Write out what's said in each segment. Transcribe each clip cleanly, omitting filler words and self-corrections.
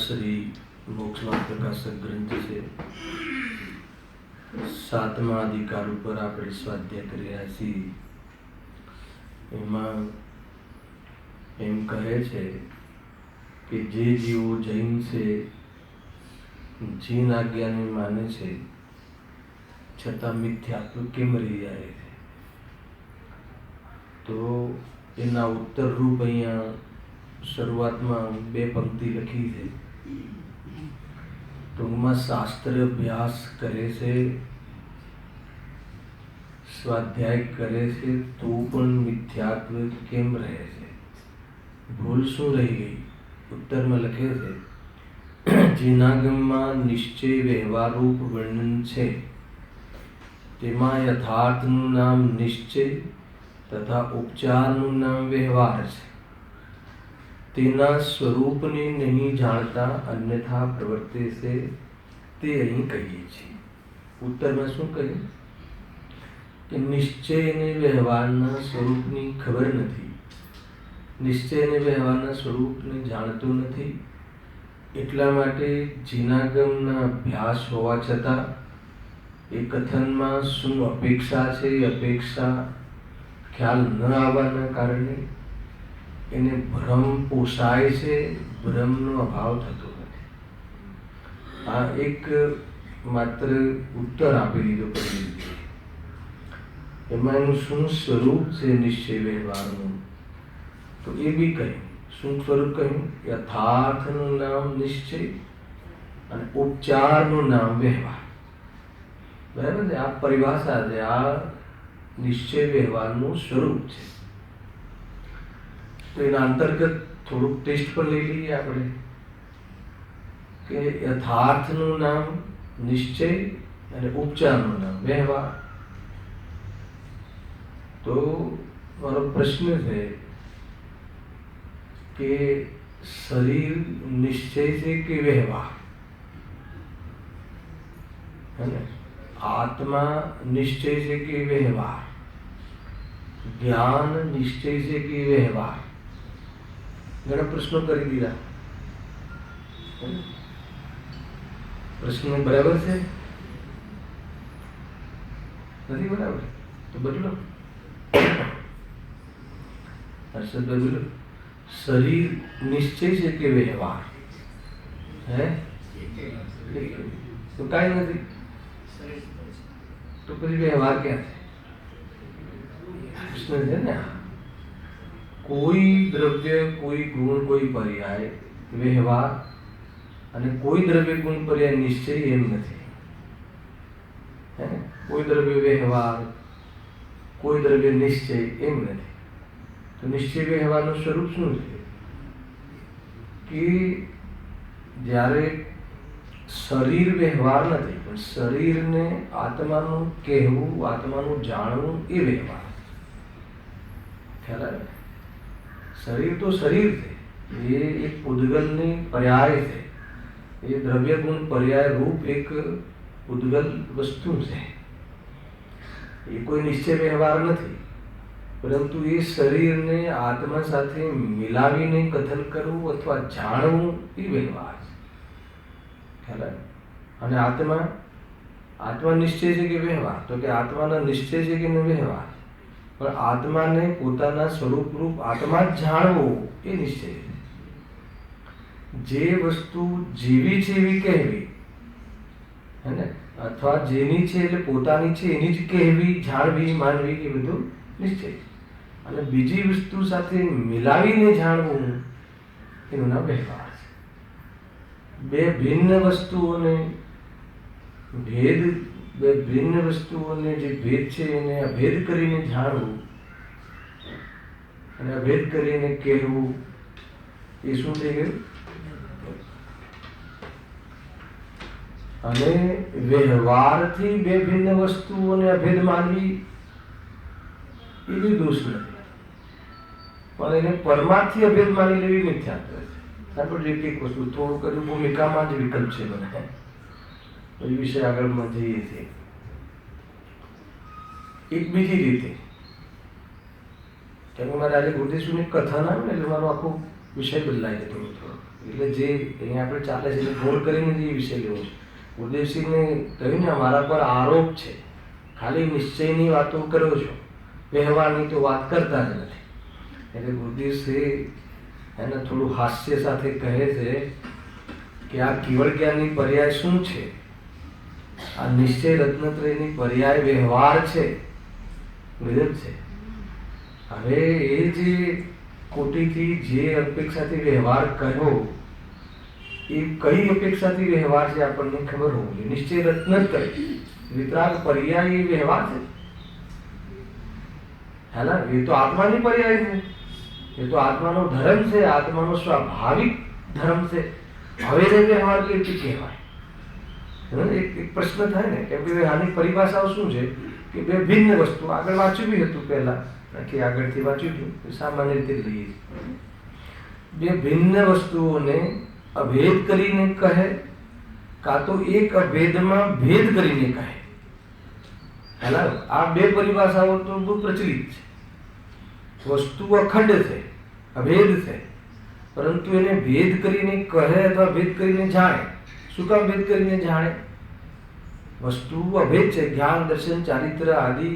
श्री मोक्षमार्ग प्रकाशक ग्रंथ છે. 7મા અધિકાર ઉપર આપણે સ્વાધ્યાય કરી રહ્યા છીએ. એમાં એમ કહે છે કે જે જીવો જૈન છે, જીન આજ્ઞાને માને છે, છતાં મિથ્યાત્વ કેમ રહી જાય છે? તો એના ઉત્તર રૂપ અહીંયા શરૂઆતમાં 2 પંક્તિ લખી છે. ટૂંકમાં શાસ્ત્ર અભ્યાસ કરે છે, સ્વાધ્યાય કરે છે, તો પણ મિથ્યાત્વ કેમ રહે છે? ભૂલ શું રહી ગઈ? ઉત્તરમાં લખે છે, જીનાગમમાં નિશ્ચય વ્યવહારરૂપ વર્ણન છે, તેમાં યથાર્થનું નામ નિશ્ચય તથા ઉપચારનું નામ વ્યવહાર છે. તેના સ્વરૂપને નહીં જાણતા અન્યથા પ્રવર્તે છે, તે અહીં કહીએ છીએ. ઉત્તરમાં શું કહ્યું કે નિશ્ચય અને વ્યવહારના સ્વરૂપની ખબર નથી, નિશ્ચય અને વ્યવહારના સ્વરૂપને જાણતો નથી. એટલા માટે જીનાગમના અભ્યાસ હોવા છતાં એ કથનમાં શું અપેક્ષા છે, એ અપેક્ષા ખ્યાલ ન આવવાના કારણે એને ભ્રમ પોષાય છે, ભ્રમનો અભાવ થતો નથી. આ એક માત્ર ઉત્તર આપી દીધો પડી. એમાં એનું શું સ્વરૂપ છે નિશ્ચય વ્યવહારનું, તો એ બી કહ્યું. શું સ્વરૂપ કહ્યું? યથાર્થનું નામ નિશ્ચય અને ઉપચારનું નામ વ્યવહાર. બરાબર છે? આ પરિભાષા છે, આ નિશ્ચય વ્યવહારનું સ્વરૂપ છે. તો એના અંતર્ગત થોડુંક ટેસ્ટ પર લઈ લઈએ આપણે કે યથાર્થનું નામ નિશ્ચય અને ઉપચારનું નામ વ્યવહાર. તો મારો પ્રશ્ન છે કે શરીર નિશ્ચય છે કે વ્યવહાર? है ना? आत्मा निश्चय से कि व्यवहार, ज्ञान निश्चय से कि व्यवहार? घણા પ્રશ્નો કરી દીધા. પ્રશ્ન બરાબર છે? નથી બરાબર? તો બદલો. હર્ષદ બદલો. શરીર નિશ્ચય છે કે વ્યવહાર? હે? તો કાંઈ નથી. તો પછી વ્યવહાર ક્યાં છે? પ્રશ્ન છે ને. કોઈ દ્રવ્ય, કોઈ ગુણ, કોઈ પર્યાય વ્યવહાર, અને કોઈ દ્રવ્ય ગુણ પર્યાય નિશ્ચય એમ નથી. હે? કોઈ દ્રવ્ય વ્યવહાર, કોઈ દ્રવ્ય નિશ્ચય એમ નથી. તો નિશ્ચય વ્યવહારનું સ્વરૂપ શું છે? કે જ્યારે શરીર વ્યવહાર નથી, પણ શરીરને આત્માનું કહેવું, આત્માનું જાણવું એ વ્યવહાર. ખ્યાલ આવે? શરીર તો શરીર છે, એ એક પૂદગલની પર્યાય છે. એ દ્રવ્ય ગુણ પર્યાય રૂપ એક ઉદ્ગલ વસ્તુ છે. એ કોઈ નિશ્ચય વ્યવહાર નથી, પરંતુ એ શરીરને આત્મા સાથે મિલાવીને કથન કરવું અથવા જાણવું એ વ્યવહાર છે. ખ્યાલ આવે? અને આત્મા નિશ્ચય છે કે વ્યવહાર? તો કે આત્માના નિશ્ચય છે કે વ્યવહાર? પણ આત્માને પોતાના સ્વરૂપ રૂપ આત્મા જ જાણવો એ નિશ્ચય છે. જે વસ્તુ જેવી છે એવી કહેવી, હે ને, અથવા જેની છે એટલે પોતાની છે એની જ કહેવી, જાણવી, માનવી, એ બધું નિશ્ચય છે. અને બીજી વસ્તુ સાથે મિલાવીને જાણવું એનું નામ વ્યવહાર છે. બે ભિન્ન વસ્તુઓને જે ભેદ છે એને અભેદ કરીને જાણવું અને અભેદ કરીને કહેવું, એ શું થઈ ગયું? અને વ્યવહારથી બે ભિન્ન વસ્તુઓને અભેદ માનવી એ બી દોષ નથી, પણ એને પરમાર્થથી અભેદ માની લેવી મિથ્યાત્વ છે. આપણે એક વસ્તુ થોડું કર્યું, ભૂમિકામાં જ વિકલ્પ છે મને, એ વિશે આગળમાં જઈએ છીએ. એક બીજી રીતે, કેમ કે મારે આજે ગુરુદેવની કથા ના આવે ને એટલે મારો આખો વિષય બદલાય છે થોડો. એટલે જે અહીંયા આપણે ચાલે છે એને ગોળ કરીને જે વિષય લેવો છે. ગુરુદેવસિંહને કહ્યું ને, મારા પર આરોપ છે, ખાલી નિશ્ચયની વાતો કરો છો, વ્યવહારની તો વાત કરતા જ નથી. એટલે ગુરુદેવસિંહ એને થોડું હાસ્ય સાથે કહે છે કે આ કેવળ જ્ઞાનની પર્યાય શું છે? આ નિશ્ચય રત્નત્રયની પર્યાય વ્યવહાર છે, વિરોધ છે. હવે એ જે કોટીથી જે અપેક્ષાથી વ્યવહાર કર્યો, એ કઈ અપેક્ષાથી વ્યવહાર છે આપણને ખબર હોવી જોઈએ. નિશ્ચય રત્નત્રય વિતરાગ પર્યાય એ વ્યવહાર છે. હેલા, એ તો આત્માની પર્યાય છે, એ તો આત્માનો ધર્મ છે, આત્માનો સ્વાભાવિક ધર્મ છે. હવે જે વ્યવહાર કેવી રીતે કહેવાય? એક પ્રશ્ન થાય ને, કેમ કે આની પરિભાષાઓ શું છે કે બે ભિન્ન વસ્તુ. આગળ વાંચ્યું બી હતું, પહેલા કે આગળથી વાંચ્યું હતું, સામાન્ય રીતે લઈએ છીએ. બે ભિન્ન વસ્તુઓને અભેદ કરીને કહે, કાં તો એક અભેદમાં ભેદ કરીને કહે. હેલા, આ બે પરિભાષાઓ તો બહુ પ્રચલિત છે. વસ્તુ અખંડ છે, અભેદ છે, પરંતુ એને ભેદ કરીને કહે અથવા ભેદ કરીને જાણે. શું કામ ભેદ કરીને જાણે? વસ્તુ અભેદ છે, જ્ઞાન, દર્શન, ચારિત્ર આદિ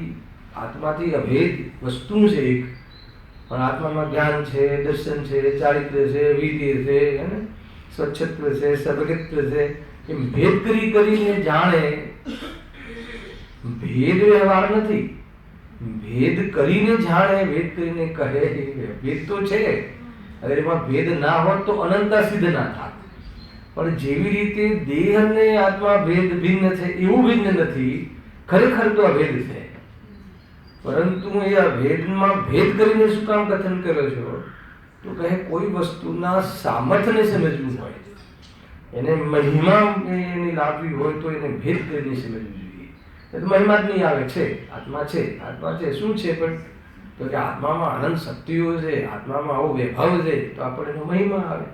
આત્માથી અભેદ વસ્તુ છે એક, પણ આત્મામાં જ્ઞાન છે, દર્શન છે, ચારિત્ર છે, વીર્ય છે, સ્વચ્છત્વ છે, સર્વગત્વ છે. એમ ભેદ કરીને જાણે. ભેદ વ્યવહાર નથી, ભેદ કરીને જાણે, ભેદ કરીને કહે. ભેદ તો છે, અગર એમાં ભેદ ના હોત તો અનંતા સિદ્ધ ના થાત. પણ જેવી રીતે દેહ અને આત્મા ભેદ ભિન્ન છે, એવું ભિન્ન નથી, ખરેખર તો અભેદ છે. પરંતુ એ અભેદમાં ભેદ કરીને શું કામ કથન કરો છો? તો કહે કોઈ વસ્તુના સામર્થ્યને સમજવું હોય, એને મહિમા એની લાવવી હોય તો એને ભેદ કરીને સમજવું જોઈએ. એ તો મહિમા જ નહીં આવે. છે આત્મા છે, આત્મા છે, શું છે? પણ તો કે આત્મામાં અનંત શક્તિઓ છે, આત્મામાં આવો વૈભવ છે, તો આપણે એનો મહિમા આવે.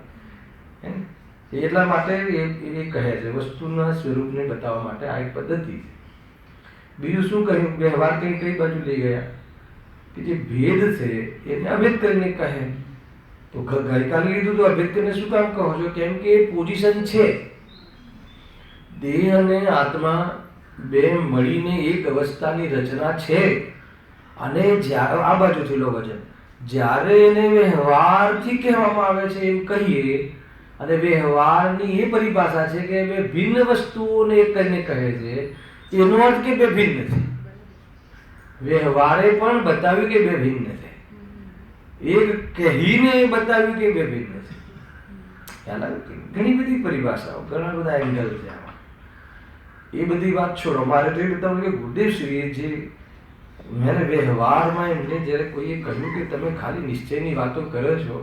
એટલા માટે એ કહે છે, વસ્તુના સ્વરૂપને બતાવવા માટે આ એક પદ્ધતિ છે. બીજું શું કહ્યું? વ્યવહાર કઈ બાજુ લઈ ગયા કે જે ભેદ છે એને અભેદ કરીને કહે. તો ગઈકાલે લીધું તો અભેદ કરીને શું કામ કહો છો? કેમ કે પોઝિશન છે. દેહ અને આત્મા બે મળીને એક અવસ્થાની રચના છે. અને જ્યારે આ બાજુથી લો વજન, જ્યારે એને વ્યવહારથી કહેવામાં આવે છે એમ કહીએ, અને વ્યવહારની એ પરિભાષા છે કે બે ભિન્ન વસ્તુઓને એક કરીને કહે છે, એનો અર્થ કે બે ભિન્ન છે. વ્યવહારે પણ બતાવ્યું કે બે ભિન્ન છે, એક કહીને બતાવ્યું કે બે ભિન્ન છે. ઘણી બધી પરિભાષાઓ, ઘણા બધા એંગલ છે આમાં. એ બધી વાત છોડો. મારે તો એ બતાવું કે ગુરુદેવશ્રીએ જે મેં વ્યવહારમાં એમને જ્યારે કોઈએ કહ્યું કે તમે ખાલી નિશ્ચયની વાતો કરો છો,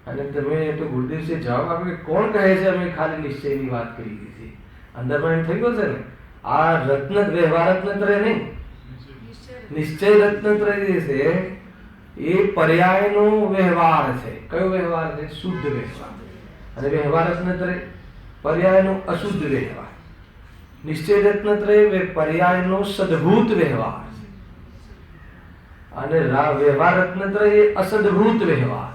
અને તમે તો ગુરુદેવશ્રીએ જવાબ આપ્યો કે કોણ કહે છે અમે ખાલી નિશ્ચયની વાત કરી દીધી? અંદરમાં એમ થઈ ગયો છે ને, આ રત્ન વ્યવહાર રત્નત્રય નહીં, નિશ્ચય રત્નત્રય જે છે એ પર્યાયનો વ્યવહાર છે. કયો વ્યવહાર છે? શુદ્ધ વ્યવહાર. અને વ્યવહાર રત્નત્રય પર્યાયનો અશુદ્ધ વ્યવહાર, નિશ્ચય રત્નત્રય પર્યાયનો સદભૂત વ્યવહાર અને વ્યવહાર રત્નત્રય એ અસદભૂત વ્યવહાર.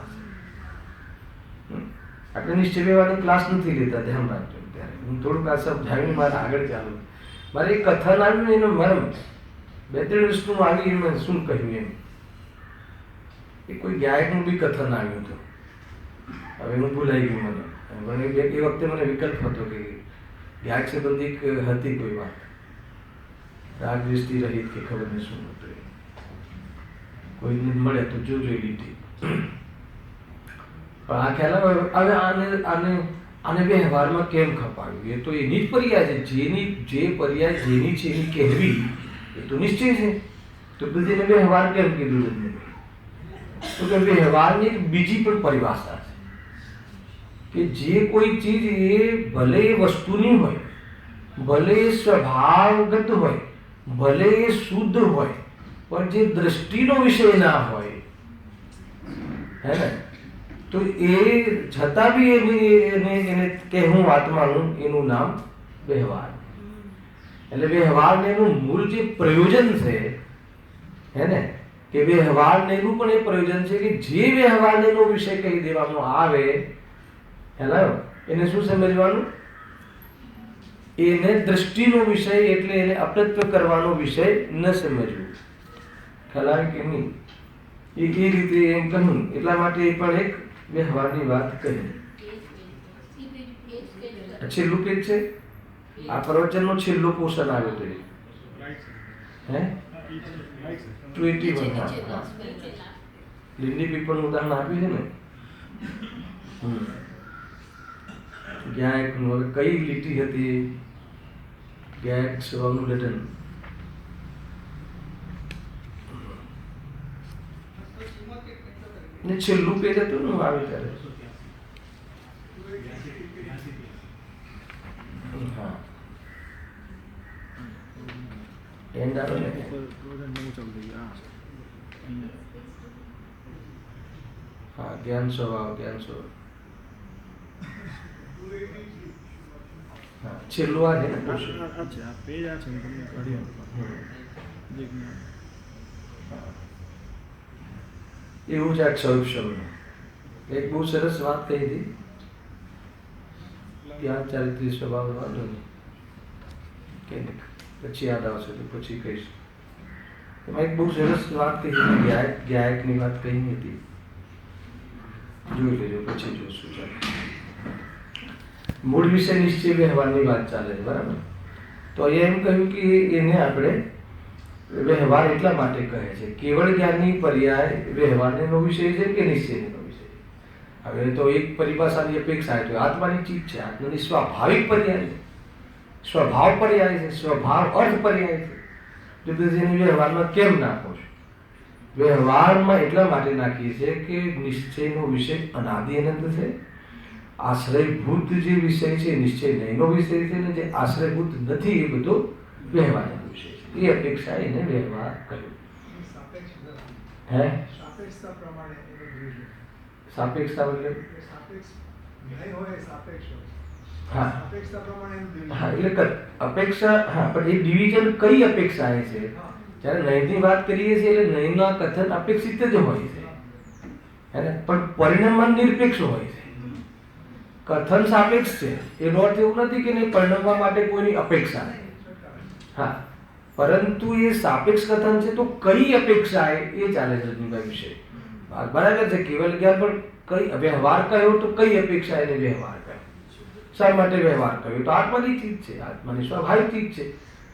આપણે નિશ્ચય વ્યવહારની ક્લાસ નથી લેતા, ધ્યાન રાખજો. ત્યારે હું થોડુંક આ સમજાવીને મારે આગળ ચાલુ. મારે એક કથન આવ્યું એનો મર્મ 2-3 વર્ષનું આવી એમ શું કહ્યું એમ. એ કોઈ ગાયકનું બી કથન આવ્યું હતું, હવે હું ભૂલાઈ ગયું મને. એ વખતે મને વિકલ્પ હતો કે ગાયક સંબંધી હતી કોઈ વાત, રાગ દ્વેષથી રહિત કે ખબર નહીં શું હતું, કોઈને મળે તો જોજો એ લીટી. પણ આ ખ્યાલ હવે આને વ્યવહારમાં કેમ ખપાવ્યું? એ તો એની જ પર્યાય છે, જે પર્યાય જેની છે એની કહેવી એ તો નિશ્ચય છે. તો પછી એને વ્યવહાર કેમ કીધું નથી? તો કે વ્યવહારની બીજી પણ પરિભાષા છે કે જે કોઈ ચીજ એ ભલે એ વસ્તુની હોય, ભલે એ સ્વભાવગત હોય, ભલે એ શુદ્ધ હોય, પણ જે દ્રષ્ટિનો વિષય ના હોય, હે ને, તો એ છતાં બી એને કહેવું આત્માનું, એનું નામ વ્યવહાર. એટલે વ્યવહારને એનું મૂળ જે પ્રયોજન છે, હે ને, કે વ્યવહારને એનું પણ એ પ્રયોજન છે કે જે વ્યવહારને એનો વિષય કહી દેવામાં આવે, હેલો, એને શું સમજવાનું? એને દ્રષ્ટિનો વિષય, એટલે એને અપ્રત્વ કરવાનો વિષય ન સમજવું. ખ્યાલ આવે કે નહીં? એ રીતે એમ કહ્યું. એટલા માટે એ પણ એક વ્યવહારની વાત કહી. છેલ્લું પેજ છે આ પ્રવચનનો, છેલ્લો પોર્શન આવ્યો તો હે 21. લીલી પીપળનું ઉદાહરણ આપ્યું છે ને. ગાયકનું હવે કઈ લીટી હતી? ગાયક સ્વભાવનું લટન. ને છેલ્લું પેજ હતું ને આવે ત્યારે. હા, એન્ડ આવે ને. હા, જ્ઞાન સ્વભાવ, જ્ઞાન સ્વભાવ. હા, છેલ્લું આ છે ને. પેજ આ છે. એવું છે આ ક્ષૌપ શબ્દ. એક બહુ સરસ વાત કહી હતી, ત્યાં ચારિત્ર્ય સ્વભાવ વાંધો નહીં કે પછી યાદ આવશે તો પછી કહીશ. એમાં એક બહુ સરસ વાત કહી હતી, ગાયકની વાત કહી હતી, જોઈ લેજો પછી જોશું. ચાલો, મૂળ વિષય નિશ્ચય વ્યવહારની વાત ચાલે છે, બરાબર? તો અહીંયા એમ કહ્યું કે એને આપણે વ્યવહાર એટલા માટે કહે છે, કેવળ જ્ઞાનની પર્યાય વ્યવહારનો વિષય છે કે નિશ્ચયનો વિષય? હવે તો એક પરિભાષાની અપેક્ષા છે, આત્માની ચીજ છે, આત્માની સ્વાભાવિક પર્યાય છે, સ્વભાવ પર્યાય છે, સ્વભાવ અર્થ પર્યાય છે. જો એને વ્યવહારમાં કેમ નાખો છો? વ્યવહારમાં એટલા માટે નાખીએ છીએ કે નિશ્ચયનો વિષય અનાદિ અનંત છે, આશ્રયભૂત જે વિષય છે નિશ્ચય નહીંનો વિષય છે, ને જે આશ્રયભૂત નથી એ બધો વ્યવહારનો વિષય છે. એ અપેક્ષા એને વ્યવહાર કર્યો. હે, સાપેક્ષતા પ્રમાણે સાપેક્ષતા એટલે હા હા, એટલે અપેક્ષા. હા, પણ એ ડિવિઝન કઈ અપેક્ષા એ છે? જ્યારે નયનની વાત કરીએ છીએ એટલે નયનના કથન અપેક્ષિત જ હોય છે, હે ને, પણ પરિણામમાં નિરપેક્ષ હોય છે. કથન સાપેક્ષ છે, એનો અર્થ એવું નથી કે નહીં પરિણમવા માટે કોઈની અપેક્ષા નહીં. હા, પરંતુ એ સાપેક્ષ કથન છે, તો કઈ અપેક્ષા એ ચાલે છે રજનીભાઈ વિશે. બરાબર છે, કેવલ જ્ઞાન પણ કઈ વ્યવહાર કહ્યો તો કઈ અપેક્ષા એને વ્યવહાર કહ્યો? શા માટે વ્યવહાર કહ્યો? તો આત્માની ચીજ છે, આત્માની સ્વાભાવિક ચીજ છે.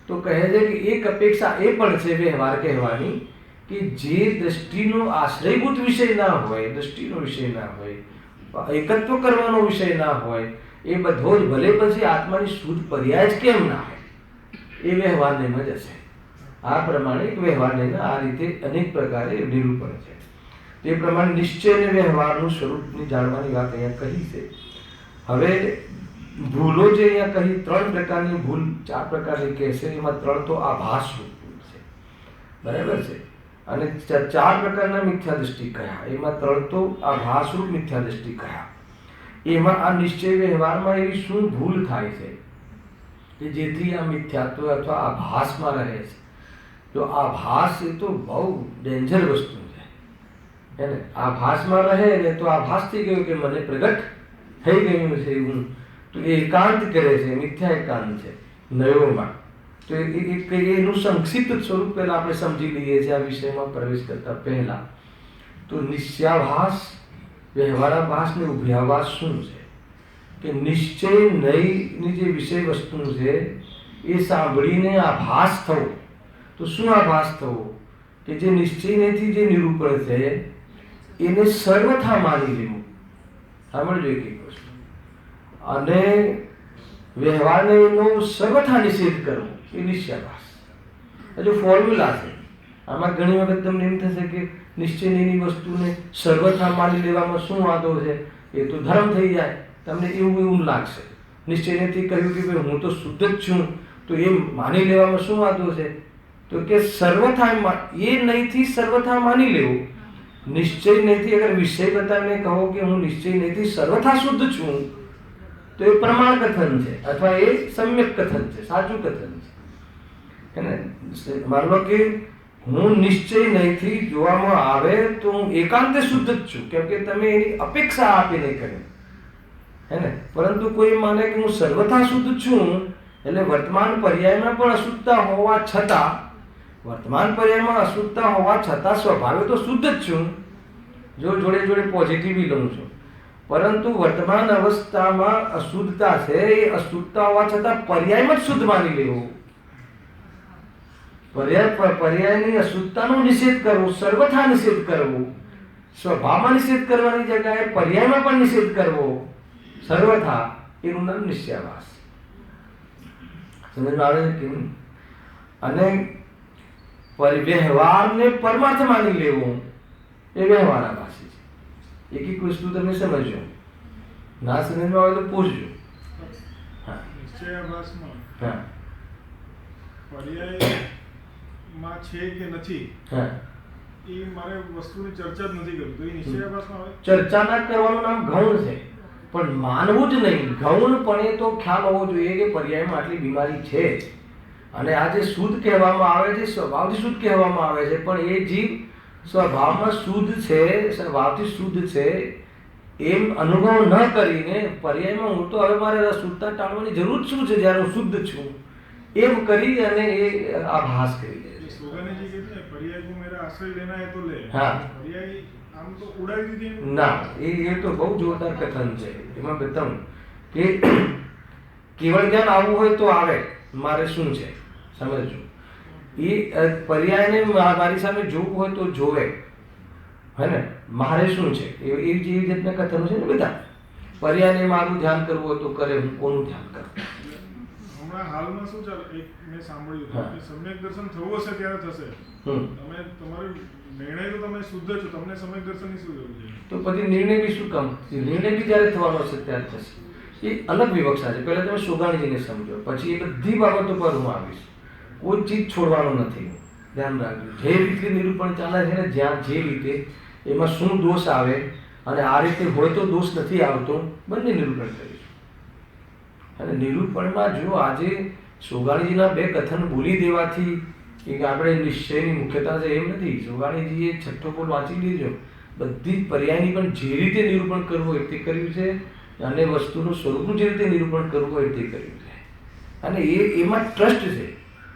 તો કહે છે કે એક અપેક્ષા એ પણ છે વ્યવહાર કહેવાની કે જે દ્રષ્ટિનો આશ્રયભૂત વિષય ના હોય, દ્રષ્ટિનો વિષય ના હોય, એકત્વ કરવાનો વિષય ના હોય, એ બધો જ ભલે પછી આત્માની શુદ્ધ પર્યાય જ કેમ ના હોય, એ વ્યવહારને જ હશે. આ પ્રમાણે વ્યવહારને આ રીતે અનેક પ્રકારે નિરૂપણ છે. તે પ્રમાણે નિશ્ચય અને વ્યવહારનું સ્વરૂપની જાણવાની વાત અહીંયા કહી છે. હવે ભૂલો જે અહીંયા કહી, 3 પ્રકારની ભૂલ, 4 પ્રકારની કહેશે, એમાં 3 તો આભાસરૂપ ભૂલ છે, બરાબર છે, અને 4 પ્રકારના મિથ્યા દ્રષ્ટિ કહ્યા, એમાં 3 તો આભાસરૂપ મિથ્યા દ્રષ્ટિ કહ્યા. એમાં આ નિશ્ચય વ્યવહારમાં એવી શું ભૂલ થાય છે કે જેથી આ મિથ્યાત્વ અથવા આભાસમાં રહે છે. જો આભાસ એ તો બહુ ડેન્જર વસ્તુ છે, હે ને. આભાસમાં રહે ને તો આભાસ થઈ ગયો કે મને પ્રગટ થઈ ગયું છે એવું, તો એ એકાંત કરે છે, મિથ્યા એકાંત છે નયોમાં. તો એનું સંક્ષિપ્ત સ્વરૂપ પહેલા આપણે સમજી લઈએ છીએ આ વિષયમાં પ્રવેશ કરતા પહેલા. તો નિશ્ચયાભાસ, વ્યવહારાભાસ ને ઉભયાભાસ શું છે? કે નિશ્ચય નયની જે વિષય વસ્તુ છે એ સાંભળીને આભાસ થવો. તો શું આભાસ થવો? કે જે નિશ્ચય નયથી જે નિરૂપણ છે એને સર્વથા માની લેવું. સાંભળજો એક એક વસ્તુ. અને વ્યવહારને એનો સર્વથા નિષેધ કરવો એ નિશ્ચયાભાસ. હજુ ફોર્મ્યુલા છે આમાં. ઘણી વખત તમને એમ થશે કે નિશ્ચયની વસ્તુને સર્વથા માની લેવામાં શું વાંધો છે, એ તો ધર્મ થઈ જાય. તમને એવું લાગશે. નિશ્ચયથી કહ્યું કે ભાઈ હું તો શુદ્ધ જ છું, તો એ માની લેવામાં શું વાંધો છે? તો કે સર્વથા એ નહીંથી સર્વથા માની લેવું. નિશ્ચય નહીંથી અગર વિષય બતાવીને કહો કે હું નિશ્ચય નહીંથી સર્વથા શુદ્ધ છું, તો એ પ્રમાણ કથન છે અથવા એ સમ્યક કથન છે, સાચું કથન છે. માનો કે હું નિશ્ચય નહીંથી જોવામાં આવે તો હું એકાંતે શુદ્ધ જ છું, કેમ કે તમે એની અપેક્ષા આપીને કહ્યું, હે ને. પરંતુ કોઈ માને કે હું સર્વથા શુદ્ધ છું એટલે વર્તમાન પર્યાયમાં પણ અશુદ્ધતા હોવા છતાં, વર્તમાન પર્યાયમાં અશુદ્ધતા હોવા છતાં સ્વભાવે તો શુદ્ધ જ છું. જો જોડે જોડે પોઝિટિવ લઉં છું, પરંતુ વર્તમાન અવસ્થામાં અશુદ્ધતા છે, એ અશુદ્ધતા હોવા છતાં પર્યાયમાં જ શુદ્ધ માની લેવું. પર્યાયની અશુદ્ધતાનો નિષેધ કરવો, સર્વથા નિષેધ કરવો. સ્વભાવમાં નિષેધ કરવાની જગ્યાએ પર્યાયમાં પણ નિષેધ કરવો સર્વથા, એનું નામ નિશ્ચયાભાસ. સમજમાં આવે છે કે? અને વ્યવહારને પરમાર્થ માની લેવો એ વ્યવહારાભાસી છે. એક એક વસ્તુ તમે સમજો, ના સમજમાં આવે તો પૂછજો. નિશ્ચયાભાસમાં હા, પર્યાયમાં છે કે નથી એ મારે વસ્તુની ચર્ચા જ નથી કરવી, તો એ નિશ્ચયાભાસમાં આવે. ચર્ચા ના કરવાનું નામ ગૌણ છે, પણ માનવું જ નહીં. ગૌણપણે તો ખ્યાલ હોવો જોઈએ કે પર્યાયમાં આટલી બીમારી છે. અને આ જે શુદ્ધ કહેવામાં આવે છે, સ્વભાવથી શુદ્ધ કહેવામાં આવે છે, પણ એ જીવ સ્વભાવમાં શુદ્ધ છે, સ્વભાવથી શુદ્ધ છે એમ અનુભવ ન કરીને પર્યાયમાં હું તો હવે મારે શુદ્ધતા ટાળવાની જરૂર શું છે જ્યારે હું શુદ્ધ છું એમ કરી અને એ આભાસ કરી દે છે. સોગાનીજી કહે છે પર્યાય કો મેરા આશ્રય લેના હે તો લે. હા, પર્યાય આમ તો ઉડાવી દીધી ના, એ તો બહુ જોરદાર કથન છે. એમાં બતાવું કે કેવળ જ્ઞાન આવવું હોય તો આવે, મારે શું છે સમજો. એ પર્યાયને મારી સામે જોવું હોય તો જોવે, હે ને. મારે શું છે એ જેવી રીતના કથનો છે ને બધા. પર્યાયને મારું ધ્યાન કરવું હોય તો કરે, હું કોનું ધ્યાન કરું? હમણાં હાલમાં શું ચાલે, એક મેં સાંભળ્યું કે સમ્યક દર્શન થવું હશે ત્યારે થશે. તમે તમારો નિર્ણય તો તમે શુદ્ધ છો, તમને સમ્યક દર્શનની શું જરૂર છે? તો પછી નિર્ણય બી શું કામ? નિર્ણય બી જ્યારે થવાનો હશે ત્યારે થશે. એ અલગ વિવક્ષા છે. પહેલા તમે સોગાણીજીને સમજો, પછી એ બધી બાબતો પર હું આવીશ. કોઈ ચીજ છોડવાનું નથી, ધ્યાન રાખજો. જે રીતે નિરૂપણ ચાલે છે ને, જ્યાં જે રીતે એમાં શું દોષ આવે અને આ રીતે હોય તો દોષ નથી આવતો, બંને નિરૂપણ કરીશું. અને નિરૂપણમાં જો આજે સોગાણીજીના બે કથન બોલી દેવાથી કે આપણે નિશ્ચયની મુખ્યતા છે એમ નથી. સોગાણીજીએ છઠ્ઠો પોલ વાંચી લીધો, બધી જ પર્યાયની પણ જે રીતે નિરૂપણ કરવું હોય તે કર્યું છે, અને વસ્તુનું સ્વરૂપનું જે રીતે નિરૂપણ કરવું હોય તે કર્યું છે. અને એમાં ટ્રસ્ટ છે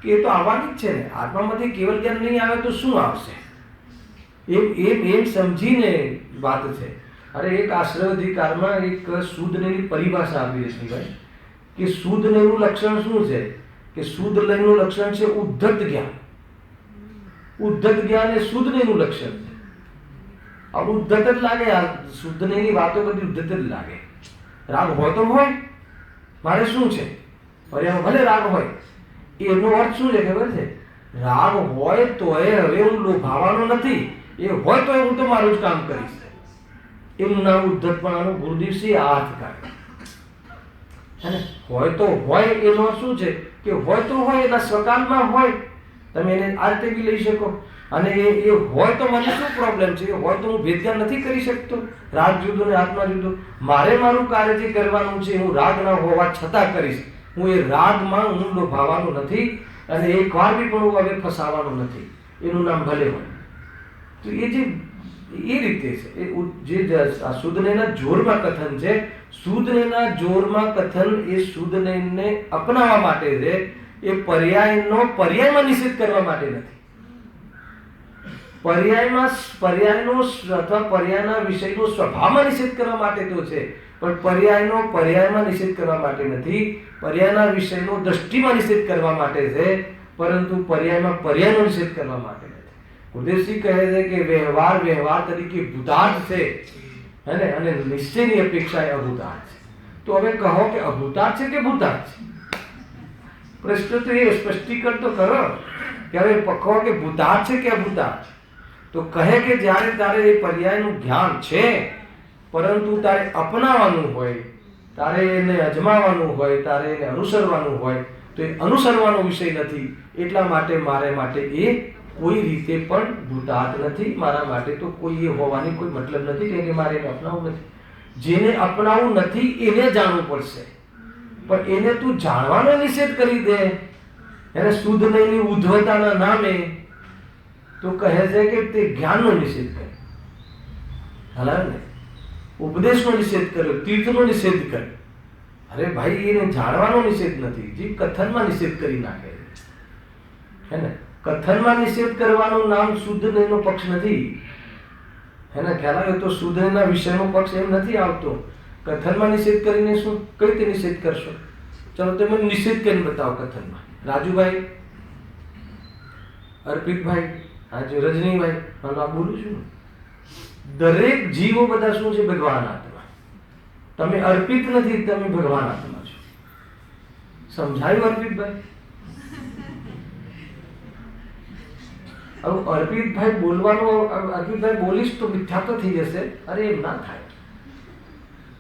કે એ તો આવવાની જ છે ને. આત્મામાંથી કેવલ જ્ઞાન નહીં આવે તો શું આવશે, એમ સમજીને વાત છે. અરે એક આશ્રયાધિકારમાં એક શુદ્ધ નયની પરિભાષા આપી છે ભાઈ, કે શુદ્ધ નયનું લક્ષણ શું છે? કે શુદ્ધ નયનું લક્ષણ છે ઉદ્ધત જ્ઞાન. ઉદ્ધત જ્ઞાન એ શુદ્ધ નયનું લક્ષણ છે. આ ઉદ્ધત જ લાગે, આ શુદ્ધ નયની વાતો બધી ઉદ્ધત જ લાગે. રાગ હોય તો હોય, મારે શું છે? પર્યાયમાં ભલે રાગ હોય, એનો અર્થ શું છે ખબર છે? રાગ હોય તો હવે હું લોભાવાનો નથી, એ હોય તો હું તો મારું જ કામ કરીશ. એનું નામ ઉદ્ધતપણાનું ગુરુદેવસિંહ આ અર્થ કાઢે. હોય તો હોય એનો શું છે? કે હોય તો હોય, એના સ્વકામમાં હોય, તમે એને આ રીતે બી લઈ શકો. અને એ હોય તો મને શું પ્રોબ્લેમ છે? એ હોય તો હું ભેદજ્ઞાન નથી કરી શકતો. રાગ જુદો ને આત્મા જુદો. મારે મારું કાર્ય જે કરવાનું છે હું રાગ ના હોવા છતાં કરીશ. હું એ રાગમાં હું લોભાવાનું નથી અને એકવાર બી પણ હું હવે ફસાવાનું નથી. એનું નામ ભલે હોય. તો એ જે એ રીતે છે એ જે આ શુદ્ધનયના જોરમાં કથન છે. શુદ્ધનયના જોરમાં કથન એ શુદ્ધનયને અપનાવવા માટે છે. એ પર્યાયમાં નિષેધ કરવા માટે નથી. પર્યાયનો અથવા પર્યાયના વિષયનો સ્વભાવમાં નિષેધ કરવા માટે તો છે, પણ પર્યાયમાં નિષેધ કરવા માટે નથી. પર્યાયના વિષયનો દ્રષ્ટિમાં નિષેધ કરવા માટે છે, પરંતુ પર્યાયનો નિષેધ કરવા માટે નથી. ગુરુદેવસિંહ કહે છે કે વ્યવહાર તરીકે ભૂતાર્થ છે, હે અને નિશ્ચયની અપેક્ષા એ અભૂતાર્થ છે. તો હવે કહો કે અભૂતાર્થ છે કે ભૂતાર્થ છે? પ્રશ્ન તો એ સ્પષ્ટીકરણ તો કરો કે હવે કહો કે ભૂતાર્થ છે કે અભૂતાર્થ. તો કહે કે જ્યારે તારે એ પર્યાયનું જ્ઞાન છે, પરંતુ તારે અપનાવવાનું હોય, તારે એને અજમાવાનું હોય, તારે એને અનુસરવાનું હોય, તો એ અનુસરવાનો વિષય નથી. એટલા માટે મારે માટે એ કોઈ રીતે પણ ભૂતાર્થ નથી. મારા માટે તો કોઈ એ હોવાની કોઈ મતલબ નથી, કારણ કે મારે એને અપનાવવું નથી. જેને અપનાવવું નથી એને જાણવું પડશે, પણ એને તું જાણવાનો નિષેધ કરી દે એને શુદ્ધનયની ઉદ્ધવતાના નામે, તો કહે છે કે તે જ્ઞાનનો નિષેધ કર્યો. હાલ ને ઉપદેશનો નિષેધ કર્યો, તીર્થનો નિષેધ કર્યો. અરે ભાઈ, એને જાણવાનો નિષેધ નથી, જે કથનમાં નિષેધ કરી નાખે હે ને. કથનમાં નિષેધ કરવાનું નામ શુદ્ધનયનો પક્ષ નથી, હે ને. ખ્યાલ આવે તો શુદ્ધનયના વિષયનો પક્ષ એમ નથી આવતો. કથનમાં નિષેધ કરીને શું કઈ રીતે નિષેધ કરશો? ચલો તમે નિષેધ કરીને બતાવો કથનમાં. રાજુભાઈ, અર્પિતભાઈ, આજે રજનીભાઈ, આ બોલું છું. દરેક જીવો બધા શું છે? ભગવાન આત્મા. તમે અર્પિત નથી, તમે ભગવાન આત્મા છો. સમજાયું અર્પિતભાઈ? હવે અર્પિતભાઈ બોલવાનું, અર્પિતભાઈ બોલીશ તો મિથ્યાત્વ થઈ જશે. અરે એમ ના થાય,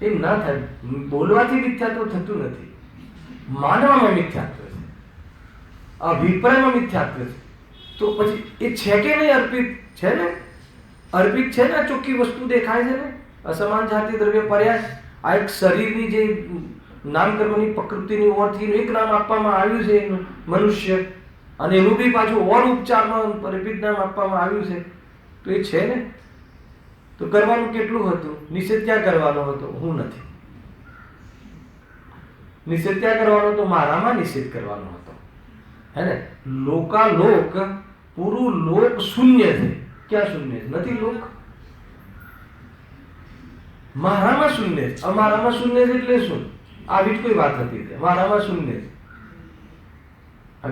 એમ ના થાય. બોલવાથી મિથ્યાત્વ થતું નથી. માનવામાં મિથ્યાત્વ છે, અભિપ્રાયમાં મિથ્યાત્વ છે. તો પછી એ છે કે નહીં? અર્પિત છે ને, અર્પિત છે ને. ચોખ્ખી વસ્તુ દેખાય છે ને. અસમાન જાતિ દ્રવ્ય પર્યાય, આ એક શરીરની જે નામકર્મની પ્રકૃતિની ઓરથી એક નામ આપવામાં આવ્યું છે મનુષ્ય, અને એનું બી પાછું ઓર ઉપચારમાં અર્પિત નામ આપવામાં આવ્યું છે. તો એ છે ને. તો કરવાનું કેટલું હતું? નિષેધ ક્યાં કરવાનો હતો? હું નથી. નિષેધ ક્યાં કરવાનો હતો? મારામાં નિષેધ કરવાનો હતો, હે ને. લોકાલોક, પૂરું લોક શૂન્ય છે. ક્યાં શૂન્ય છે? નથી લોક. મારામાં શૂન્ય છે. અમારામાં શૂન્ય છે એટલે શું? આવી જ કોઈ વાત હતી. મારામાં શૂન્ય છે.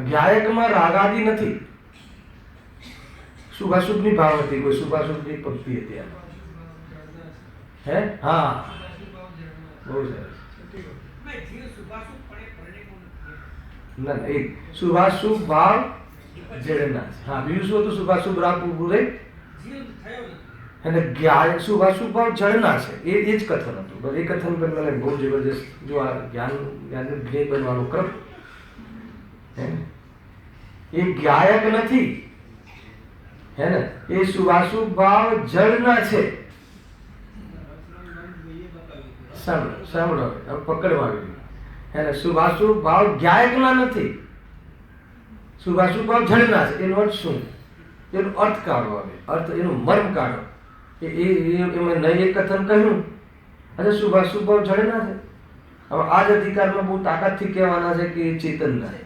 ગાયકમાં રાગાદી નથી. શુભાશુભની ભાવ હતી, કોઈ શુભાશુભની પંક્તિ હતી. હે? હા, બહુ સરસ. ના ના, એક શુભાશુભ ભાવ જડના. હા, બીજું શું હતું? શુભાશુભ રાગ પૂરે અને જ્ઞાન શુભાશુભ ભાવ જળના છે. એ જ કથન હતું. એ કથન પર મને બહુ જબરજસ્ત, જો આ જ્ઞાન જ્ઞેય બનવાનો ક્રમ, એ ગાયક નથી, હે ને. એ શુભાશુભ ભાવ જળના છે. સાંભળો, પકડવા આવી, હે ને. શુભાશુભ ભાવ ગાયકના નથી, શુભાશુભ ભાવ જળના છે. એનો અર્થ શું? એનો અર્થ કાઢો. હવે અર્થ, એનો મર્મ કાઢો. એમાં નહીં એક કથન કહ્યું, અચ્છા શુભાશુભ ભાવ જળના છે. હવે આ જ અધિકારમાં બહુ તાકાતથી કહેવાના છે કે એ ચેતનના છે.